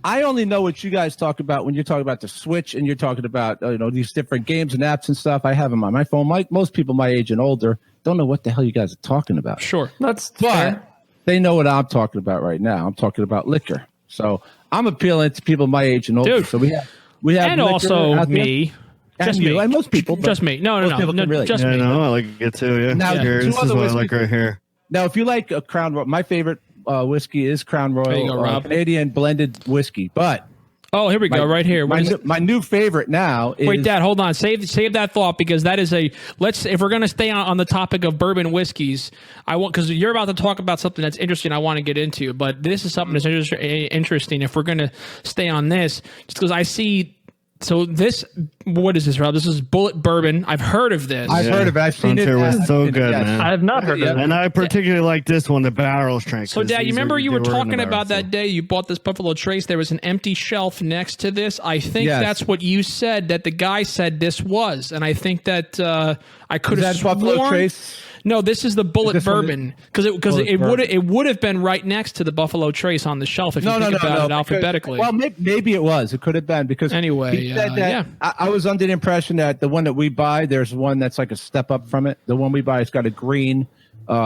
I only know what you guys talk about when you're talking about the Switch and you're talking about these different games and apps and stuff. I have them on my phone. Most people my age and older don't know what the hell you guys are talking about. Sure, that's fair. But they know what I'm talking about right now. I'm talking about liquor. So I'm appealing to people my age and older. Dude. So we have and also me. Just me. And most people. Just me. No, really. Just me. I like it too. Yeah. Now, this is what I like right here. Now, if you like a Crown Royal, my favorite whiskey is Crown Royal, There you go, Rob. Canadian blended whiskey. But here we go, right here. My new favorite now is... Wait, Dad, hold on. Save that thought because that is if we're going to stay on the topic of bourbon whiskeys, because you're about to talk about something that's interesting I want to get into, but this is something that's interesting if we're going to stay on this, just because I see... So what is this, Rob? This is Bullet Bourbon. I've heard of this. I've heard of it. I've seen it. It was so good, man. I have not heard of it. And I particularly like this one, the barrel strength. So, Dad, you remember you were talking about that day you bought this Buffalo Trace. There was an empty shelf next to this. I think that's what you said that the guy said this was. And I think that I could have sworn... Buffalo Trace? No, this is the Bullet Bourbon because it would have been right next to the Buffalo Trace on the shelf if you think about it alphabetically. Well, maybe it was. It could have been because anyway. He said that I was under the impression that the one that we buy, there's one that's like a step up from it. The one we buy, it's got a green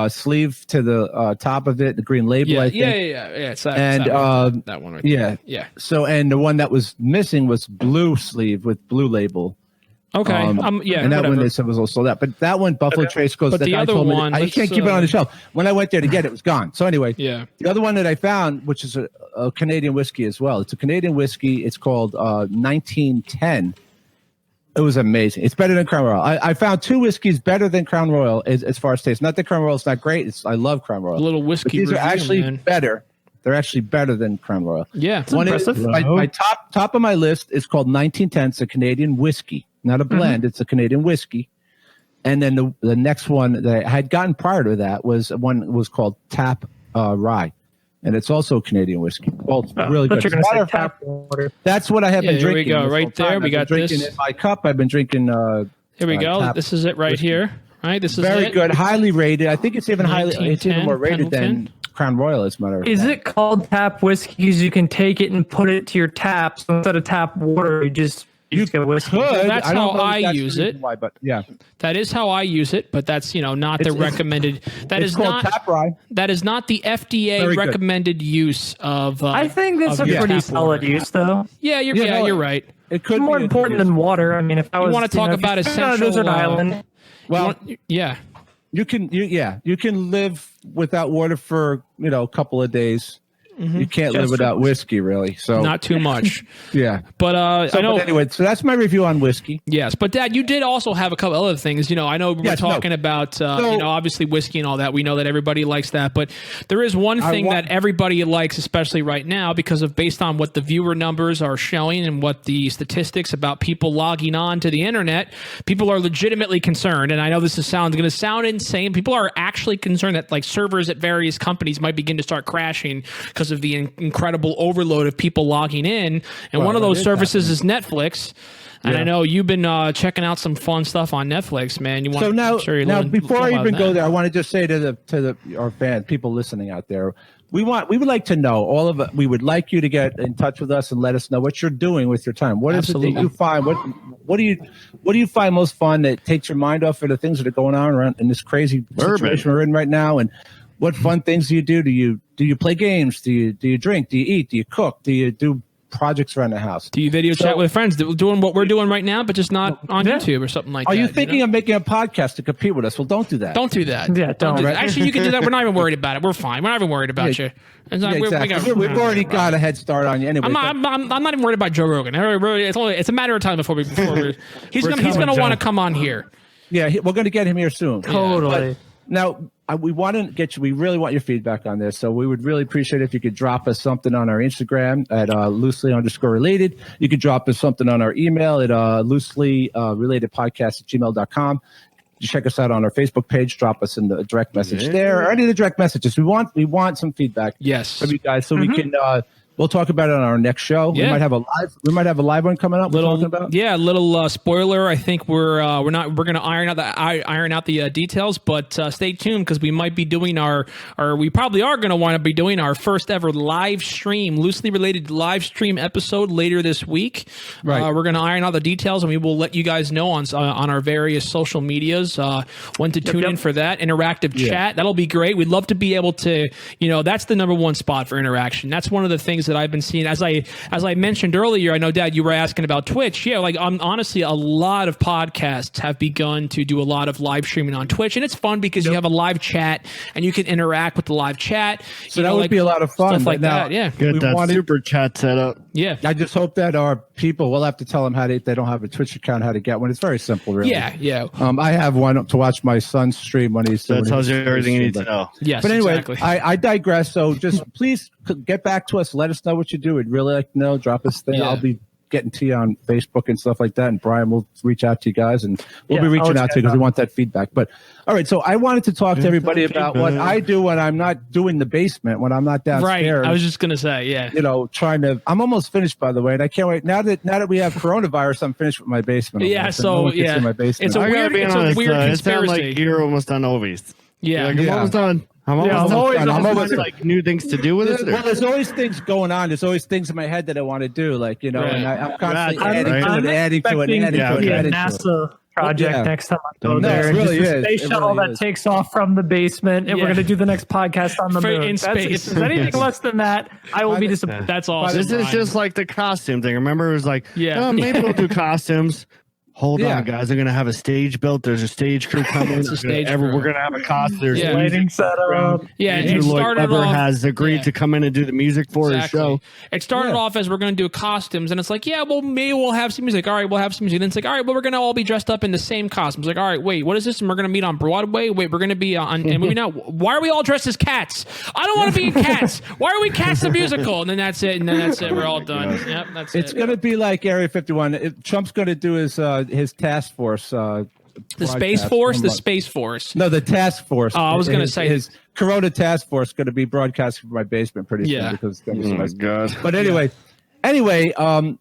sleeve to the top of it, the green label. I think. Yeah. It's that one right there. Yeah. So and the one that was missing was blue sleeve with blue label. Okay. And that one they said was also that, but that one Buffalo Trace goes. But the other one, I can't keep it on the shelf. When I went there to get it, it was gone. So anyway, the other one that I found, which is a Canadian whiskey as well. It's a Canadian whiskey. It's called 1910. It was amazing. It's better than Crown Royal. I found two whiskeys better than Crown Royal as far as taste. Not that Crown Royal is not great. I love Crown Royal. A little whiskey. But these are actually better. They're actually better than Crown Royal. Yeah, one is my top of my list is called 1910. It's a Canadian whiskey. Not a blend, it's a Canadian whiskey. And then the next one that I had gotten prior to that was called Tap Rye. And it's also a Canadian whiskey. Well, really good. Tap water. That's what I have been drinking. Here we go, right there. We got drinking this. in my cup. I've been drinking here we go. This is it right whiskey. Here. All right, this is very good. Highly rated. I think it's even more rated than Crown Royal, as a matter of fact. Is it called tap whiskey because you can take it and put it to your tap, so instead of tap water, you get whiskey? Could. That's how I use it. Why, but yeah, that is how I use it. But that's not the recommended. That is called not Tap Rye. That is not the FDA recommended use of. I think that's a pretty solid use, though. Yeah, you're right. It could be more important than water. I mean, if I was want to talk about essential desert island. Well, You can live without water for a couple of days. Mm-hmm. You can't live without whiskey, really. So not too much. Yeah. But I know. But anyway, so that's my review on whiskey. Yes, but Dad, you did also have a couple other things. I know we're talking about obviously whiskey and all that. We know that everybody likes that, but there is one thing that everybody likes, especially right now, because of based on what the viewer numbers are showing and what the statistics about people logging on to the internet, people are legitimately concerned. And I know this going to sound insane. People are actually concerned that like servers at various companies might begin to start crashing because of the incredible overload of people logging in. And one of those services is Netflix. And I know you've been checking out some fun stuff on Netflix, man. Now before I even go there, I want to just say to our fans, people listening out there, we would like to know we would like you to get in touch with us and let us know what you're doing with your time. What is it that you find? What do you find most fun that takes your mind off of the things that are going on around in this crazy situation we're in right now? And what fun things do you do? Do you play games? Do you drink? Do you eat? Do you cook? Do you do projects around the house? Do you video chat with friends? Doing what we're doing right now, but just not on YouTube or something like that. Are you thinking of making a podcast to compete with us? Well, don't do that. Don't do that. Yeah, don't. Do that. Actually, you can do that. We're not even worried about it. We're fine. We're not even worried about you. Exactly. We've already got a head start on you anyway. I'm not even worried about Joe Rogan. It's a matter of time before he's going to want to come on here. Yeah, we're going to get him here soon. Totally. Now, we want to get you. We really want your feedback on this. So we would really appreciate it if you could drop us something on our Instagram at loosely_related. You could drop us something on our email at looselyrelatedpodcast@gmail.com. You check us out on our Facebook page. Drop us in the direct message there, or any of the direct messages. We want some feedback. Yes, from you guys, so we can. We'll talk about it on our next show. Yeah. We might have a live one coming up. Little spoiler. I think we're going to iron out the details, but stay tuned because we might be doing we probably are going to want to be doing our first ever loosely related live stream episode later this week. Right. We're going to iron out the details and we will let you guys know on our various social medias when to tune in for that interactive chat. That'll be great. We'd love to be able to, that's the number one spot for interaction. That's one of the things that I've been seeing. As I mentioned earlier, I know, Dad, you were asking about Twitch. Yeah, honestly, a lot of podcasts have begun to do a lot of live streaming on Twitch, and it's fun because you have a live chat and you can interact with the live chat. So that would be a lot of fun. Stuff like that. Yeah, get that super chat set up. Yeah, I just hope that our people, we'll have to tell them if they don't have a Twitch account, how to get one. It's very simple, really. Yeah. I have one to watch my son's stream when he's. That tells you everything you need to know. Yes, but anyway, exactly. I digress. So just please get back to us. Let us know what you do. We'd really like to know. Drop us thing. I'll be getting to you on Facebook and stuff like that. And Brian will reach out to you guys, and we'll be reaching out to you because we want that feedback. But all right, so I wanted to talk to everybody about what I do when I'm not doing the basement, when I'm not downstairs. Right. I was just gonna say, I'm almost finished, by the way, and I can't wait. Now that we have coronavirus, I'm finished with my basement. Yeah. So in my basement. It's a weird conspiracy. It sounds like you're almost done Ovies. Yeah. I'm almost done. I'm always like new things to do with it. Well, there's always things going on. There's always things in my head that I want to do, and I'm constantly adding to it. NASA project next time I go there. It really is. Space shuttle that takes off from the basement, and we're going to do the next podcast on the moon. In space. If there's anything less than that, I will be disappointed. That's awesome. This is just like the costume thing. Remember, it was like, maybe we'll do costumes. Hold on, guys. I'm going to have a stage built. There's a stage crew coming. It's a stage we're going to have a costume. There's lighting set up. Yeah, Andrew Lloyd Webber has agreed to come in and do the music for his show. It started off as we're going to do costumes, and it's like, maybe we'll have some music. All right, we'll have some music. Then it's like, all right, we're going to all be dressed up in the same costumes. Like, all right, wait, what is this? And we're going to meet on Broadway. Wait, we're going to be on. And movie now. Why are we all dressed as Cats? I don't want to be in Cats. Why are we Cats the musical? And then that's it. We're all done. Yep, that's it. It's going to be like Area 51. Trump's going to do his task force. The Space Force? The Space Force. No, the task force. Oh, I was going to say his Corona task force going to be broadcasting from my basement pretty soon because it's going to be so nice. God. But anyway,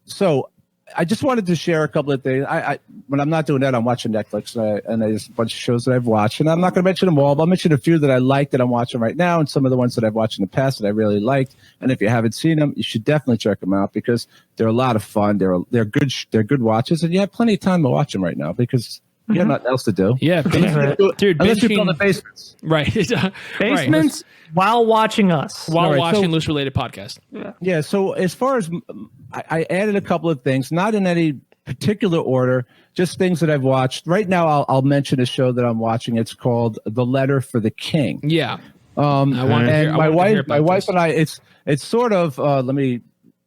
so I just wanted to share a couple of things. I when I'm not doing that, I'm watching Netflix, and there's a bunch of shows that I've watched, and I'm not going to mention them all, but I'll mention a few that I like that I'm watching right now, and some of the ones that I've watched in the past that I really liked. And if you haven't seen them, you should definitely check them out because they're a lot of fun. They're good watches, and you have plenty of time to watch them right now because you have nothing else to do. Yeah, dude, unless you build the basements, right? Basements while watching us, watching Loose Related podcast. Yeah. So as far as I added a couple of things, not in any particular order, just things that I've watched. Right now, I'll mention a show that I'm watching. It's called The Letter for the King. Yeah. My wife and I, it's sort of, let me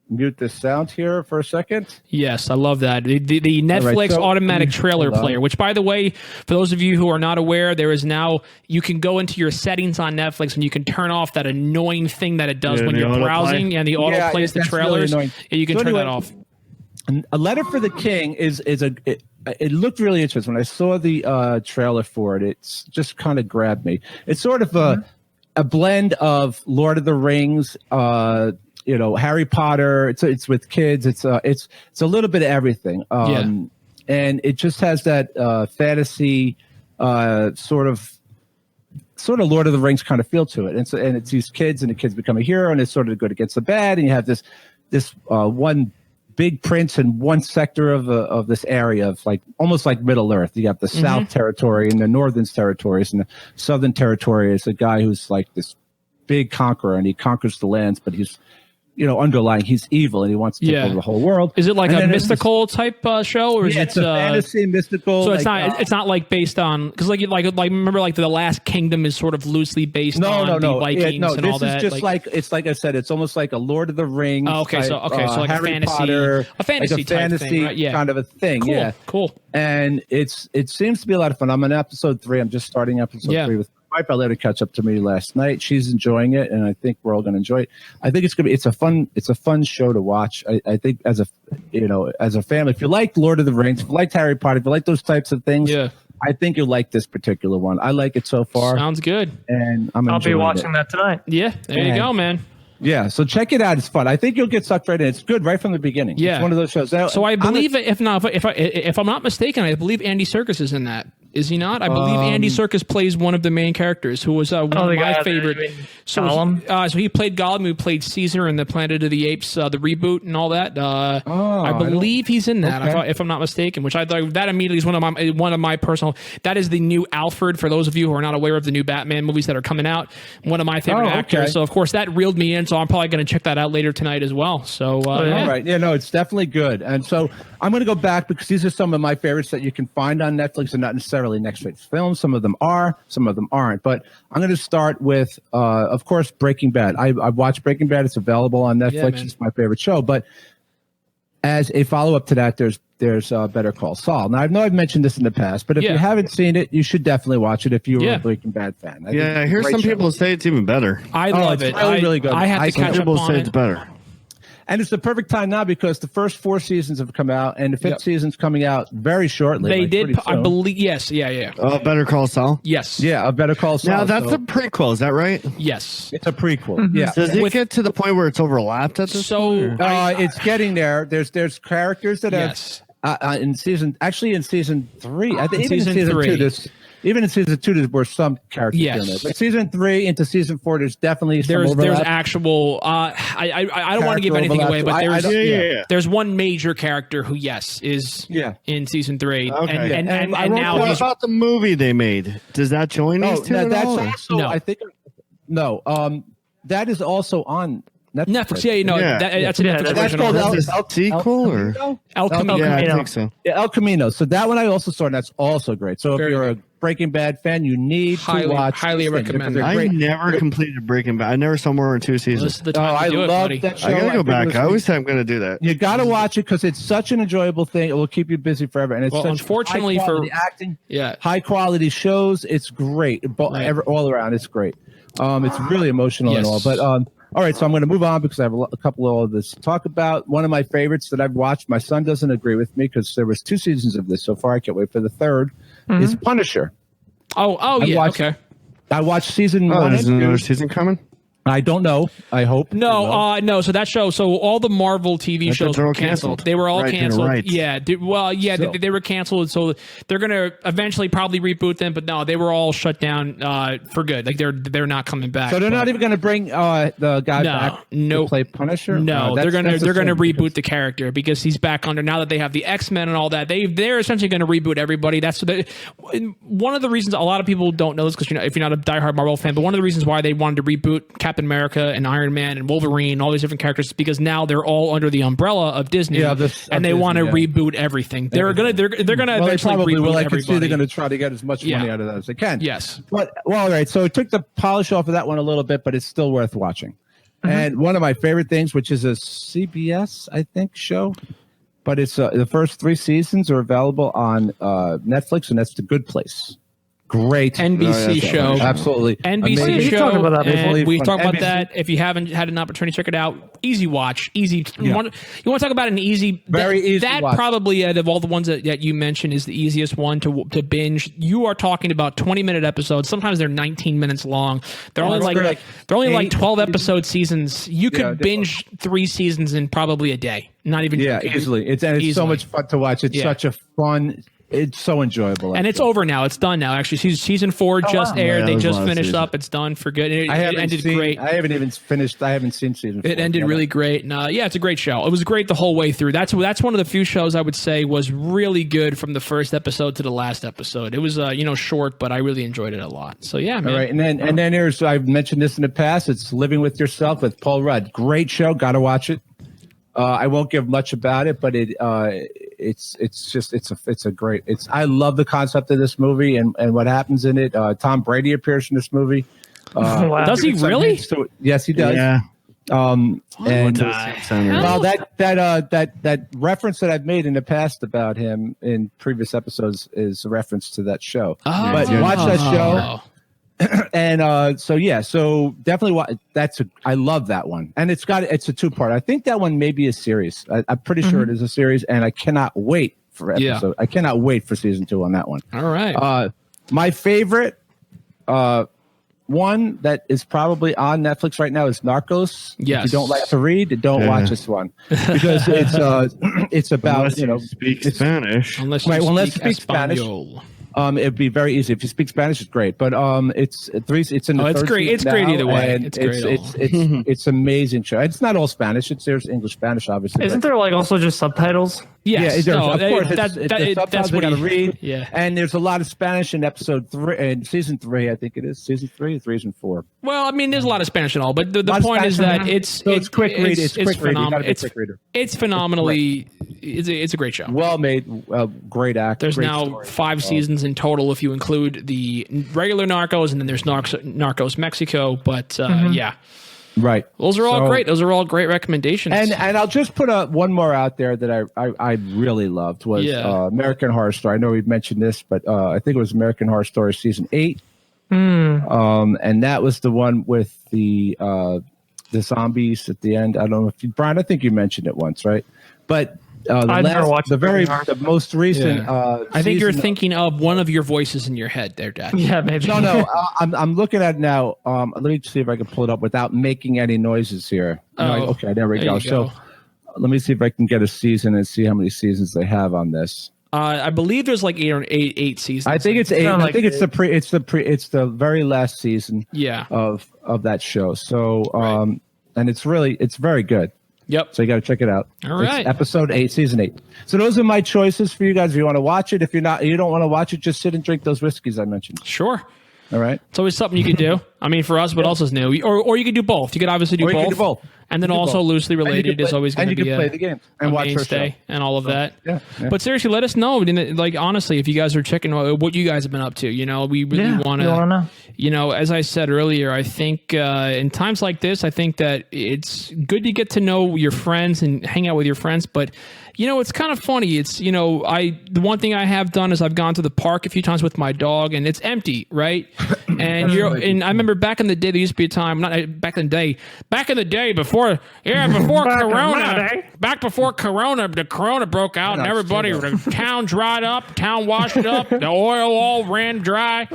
mute this sound here for a second. Yes, I love that. The Netflix automatic trailer player, which, by the way, for those of you who are not aware, there is now, you can go into your settings on Netflix and you can turn off that annoying thing that it does when you're browsing and the auto plays the trailers. Really, you can turn that off. A Letter for the King it looked really interesting. When I saw the trailer for it, it's just kind of grabbed me. It's sort of a blend of Lord of the Rings, Harry Potter. It's with kids. It's a little bit of everything. And it just has that fantasy sort of Lord of the Rings kind of feel to it. And it's these kids, and the kids become a hero, and it's sort of the good against the bad. And you have this one big prince in one sector of this area of almost like Middle Earth. You have the South Territory and the Northern Territories, and the Southern Territory is a guy who's like this big conqueror, and he conquers the lands, but he's underlying, he's evil, and he wants to take over the whole world. Is it like a mystical type show, or is it it's a fantasy mystical? So it's not like based on, because like remember, like the Last Kingdom is sort of loosely based on the Vikings and all that. This is just it's like I said, it's almost like a Lord of the Rings. Oh, okay, so like Harry a fantasy, Potter, a fantasy type thing, right? kind of a thing. Cool, cool. And it seems to be a lot of fun. I'm on episode 3. I'm just starting episode 3 with. I let her catch up to me last night. She's enjoying it, and I think we're all going to enjoy it. I think it's a fun show to watch. I think as a family, if you like Lord of the Rings, if you like Harry Potter, if you like those types of things, I think you'll like this particular one. I like it so far. Sounds good. And I'll be watching that tonight. Yeah, there you go, man. Yeah, so check it out. It's fun. I think you'll get sucked right in. It's good right from the beginning. Yeah, it's one of those shows. So I believe, if I'm not mistaken, I believe Andy Serkis is in that. Is he not? I believe Andy Serkis plays one of the main characters, who was one of my favorite. So he played Gollum, who played Caesar in the Planet of the Apes, the reboot and all that. I believe he's in that, if I'm not mistaken. Which I thought that immediately is one of my personal. That is the new Alfred. For those of you who are not aware of the new Batman movies that are coming out, one of my favorite actors. So of course that reeled me in. So I'm probably going to check that out later tonight as well. So all right, it's definitely good. And so I'm going to go back because these are some of my favorites that you can find on Netflix and not necessarily Netflix films. Some of them are, some of them aren't. But I'm going to start with, of course, Breaking Bad. I watched Breaking Bad. It's available on Netflix. It's my favorite show. But as a follow-up to that, there's Better Call Saul. Now, I know I've mentioned this in the past, but if you haven't seen it, you should definitely watch it if you're a Breaking Bad fan. I hear some people say it's even better. I love it. Really, really good. I have to catch up on it. It's better. And it's the perfect time now because the first 4 seasons have come out, and the 5th season's coming out very shortly. They did, I believe. Yes, Better Call Saul. Yes, a Better Call Saul. Now that's a prequel. Is that right? Yes, it's a prequel. Yeah. Does it get to the point where it's overlapped at this point? It's getting there. There's characters that have in season 3. I think even in season 2. Even in season 2, there were some characters in there. But season 3 into season 4, there's definitely some overlap. There's actual. I don't want to give anything away, but there's one major character who is in season 3. Okay. And now what about the movie they made? Does that join these two? That's also, I think. No, that is also on Netflix. That's a Netflix original. That's called sequel or El Camino. Yeah, I think so. Yeah, El Camino. So that one I also saw, and that's also great. So if you're a Breaking Bad fan, you need to watch. Highly recommend. I never completed Breaking Bad. I never saw more than 2 seasons. I love that show. I gotta go back. I always say I'm gonna do that. You gotta watch it because it's such an enjoyable thing. It will keep you busy forever, and it's unfortunately for acting, high quality shows. It's great, all around. It's great. It's really emotional and all, but all right, so I'm going to move on because I have a couple of others to talk about. One of my favorites that I've watched, my son doesn't agree with me because there was 2 seasons of this so far. I can't wait for the 3rd. Is Punisher. Okay. I watched season 1. Is another season coming? I don't know. I hope. No. So that show. So all the Marvel TV shows were canceled. They were all canceled. Right. Yeah. They were canceled. So they're gonna eventually probably reboot them. But no, they were all shut down for good. Like they're not coming back. So they're not even gonna bring the guy back to play Punisher. No, they're gonna reboot the character because he's back under now that they have the X-Men and all that. They're essentially gonna reboot everybody. That's one of the reasons a lot of people don't know this because if you're not a diehard Marvel fan, but one of the reasons why they wanted to reboot Captain Captain America and Iron Man and Wolverine and all these different characters because now they're all under the umbrella of Disney, and they want to reboot everything. They're gonna eventually reboot everybody. I can see they're gonna try to get as much money out of that as they can. Yes. But all right. So it took the polish off of that one a little bit, but it's still worth watching. And one of my favorite things, which is a CBS, I think, show, but it's the first 3 seasons are available on Netflix, and that's The Good Place. Great NBC show. Absolutely. NBC show. Talked about that and we talked about NBC. that. If you haven't had an opportunity to check it out, easy watch. Easy. You want to talk about an easy, very easy that watch. Probably out of all the ones that you mentioned is the easiest one to binge. You are talking about 20-minute episodes. Sometimes they're 19 minutes long. They're only like 12 episode seasons. You could binge 3 seasons in probably a day. Not even easily. It's so much fun to watch. It's such a fun. It's so enjoyable. And it's over now. It's done now. Actually, season 4 just aired. They just finished up. It's done for good. It ended great. I haven't even finished. I haven't seen season 4. It ended really great. And it's a great show. It was great the whole way through. That's one of the few shows I would say was really good from the first episode to the last episode. It was short, but I really enjoyed it a lot. So yeah, man. All right, and then here's, I've mentioned this in the past. It's Living with Yourself with Paul Rudd. Great show. Got to watch it. I won't give much about it, but I love the concept of this movie and what happens in it. Tom Brady appears in this movie. Wow. Does he really? Yes, he does. Yeah. Well, that reference that I've made in the past about him in previous episodes is a reference to that show. Oh. But watch that show. And so definitely I love that one, and it's a 2-part. I think that one may be a series. I'm pretty sure it is a series, and I cannot wait for episode. I cannot wait for season 2 on that one. All right. My favorite one that is probably on Netflix right now is Narcos. Yes. If you don't like to read, don't watch this one because it's about speak Spanish. Unless you speak Spanish. It'd be very easy if you speak Spanish. It's great, but it's in the it's third great. It's season great now, either way. and It's great. it's amazing show. It's not all Spanish. There's English, Spanish, obviously. Isn't there like also just subtitles? Yes. Yeah, of course. That's what I got to read. Yeah. And there's a lot of Spanish in episode 3 and season 3. I think it is season 3, 3 and 4. Well, I mean, there's a lot of Spanish and all, but the point is that it's quick read. It's quick read. You got to be a quick reader. It's phenomenally. It's a great show. Well made. Great act. There's great now story. 5 seasons in total if you include the regular Narcos, and then there's Narcos Mexico. But yeah. Right. Those are all great. Those are all great recommendations. And I'll just put one more out there that I really loved was American Horror Story. I know we've mentioned this, but I think it was American Horror Story season 8. And that was the one with the zombies at the end. I don't know if Brian, I think you mentioned it once, right? But the most recent. I think you're thinking of one of your voices in your head there, Dad. Yeah, maybe. No. I'm looking at it now. Let me see if I can pull it up without making any noises here. Okay, there we go. So let me see if I can get a season and see how many seasons they have on this. I believe there's like eight seasons. I think it's 8. I think it's the very last season. Yeah. Of that show. So and it's very good. Yep. So you got to check it out. All right. It's episode 8, season 8. So those are my choices for you guys. If you want to watch it, if you don't want to watch it, just sit and drink those whiskeys I mentioned. Sure. All right. It's always something you can do. I mean, for us, but also is new. Or you could do both. You could obviously do both. And then also loosely related is always going to be play the game and watch mainstay and all of that. Yeah. But seriously, let us know. Like honestly, if you guys are checking what you guys have been up to, we really want to know. As I said earlier, I think in times like this, I think that it's good to get to know your friends and hang out with your friends. But it's kind of funny. It's the one thing I have done is I've gone to the park a few times with my dog, and it's empty, right? And and I remember back in the day, there used to be a time, back in the day before Corona, back before Corona, the Corona broke out, and everybody, the town dried up, town washed up, the oil all ran dry.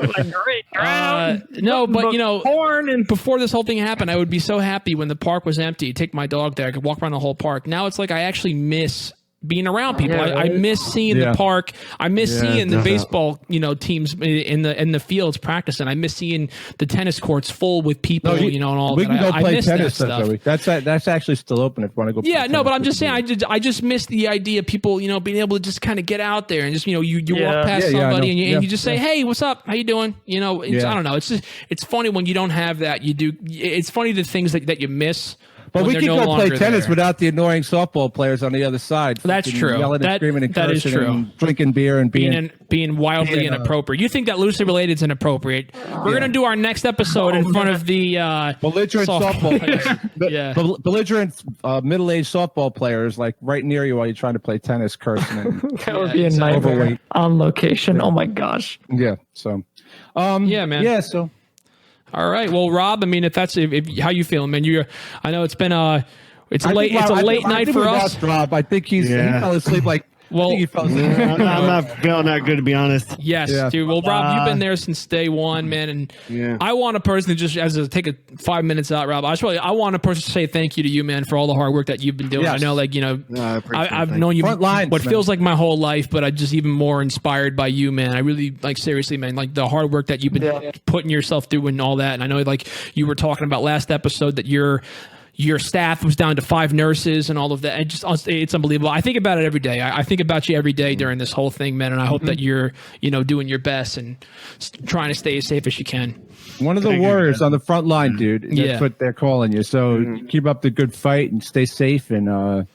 No, but corn. And before this whole thing happened, I would be so happy when the park was empty. Take my dog there, I could walk around the whole park. Now it's like I actually miss being around people. I miss seeing the park. I miss seeing the baseball, teams in the fields practicing. I miss seeing the tennis courts full with people, and all we that. We can go play tennis stuff. That's actually still open if you want to go. Yeah, no, but I'm just saying, I just miss the idea of people, being able to just kind of get out there and just, you walk past somebody and you just say, hey, what's up? How you doing? I don't know. It's funny when you don't have that. You do. It's funny the things that you miss. But we could go play tennis without the annoying softball players on the other side. That's true. Yelling and screaming and cursing, that is true. And drinking beer and being wildly inappropriate. You think that loosely related is inappropriate? We're gonna do our next episode in front of the belligerent softball players. Belligerent middle-aged softball players, like right near you while you're trying to play tennis, cursing. That would be a nightmare on location. Oh my gosh. Yeah. So. Yeah, man. Yeah. So. All right. Well, Rob, I mean, if how you feeling, man? I know it's been it's a late night for us. Rob, I think he fell asleep like. Well, I'm not feeling that good, to be honest. Yes, dude. Well, Rob, you've been there since day one, man, and I want to personally take 5 minutes out, Rob. I want to personally say thank you to you, man, for all the hard work that you've been doing. Yes. I know, I've known you what feels like my whole life, but I'm just even more inspired by you, man. I really seriously, man, the hard work that you've been putting yourself through and all that. And I know, you were talking about last episode that your staff was down to 5 nurses and all of that. It's unbelievable. I think about it every day. I think about you every day during this whole thing, man. And I hope that you're, doing your best and trying to stay as safe as you can. One of the warriors on the front line, dude. That's what they're calling you. So keep up the good fight and stay safe. And,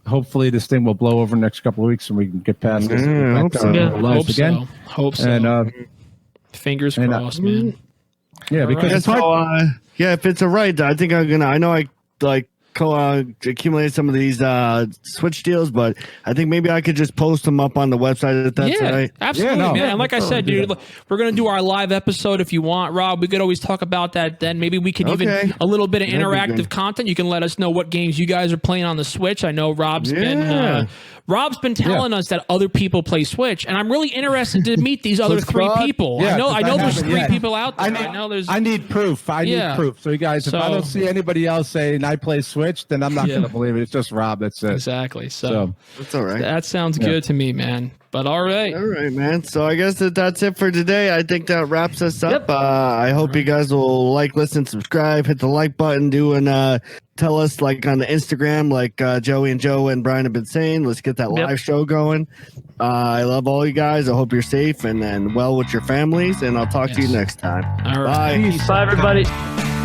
hopefully this thing will blow over the next couple of weeks and we can get past this. Hope so. And fingers crossed, man. Yeah, because it's hard. If it's a right, I think I'm gonna. I know I accumulated some of these Switch deals, but I think maybe I could just post them up on the website if that's right. Absolutely, man. And like I said, dude, we're gonna do our live episode if you want, Rob. We could always talk about that then. Maybe we could even a little bit of interactive content. You can let us know what games you guys are playing on the Switch. I know Rob's been telling us that other people play Switch, and I'm really interested to meet these other 3 people. Yeah, I know there's 3 people out there. I need proof. I need proof. So you guys, if I don't see anybody else saying I play Switch, then I'm not going to believe it. It's just Rob. That's it. Exactly. So that's all right. That sounds good to me, man. But all right, man. So I guess that's it for today. I think that wraps us up. I hope you guys will listen, subscribe, hit the like button, and tell us on the Instagram, Joey and Joe and Brian have been saying. Let's get that live show going. I love all you guys. I hope you're safe and well with your families. And I'll talk to you next time. All right. Bye. Bye, everybody.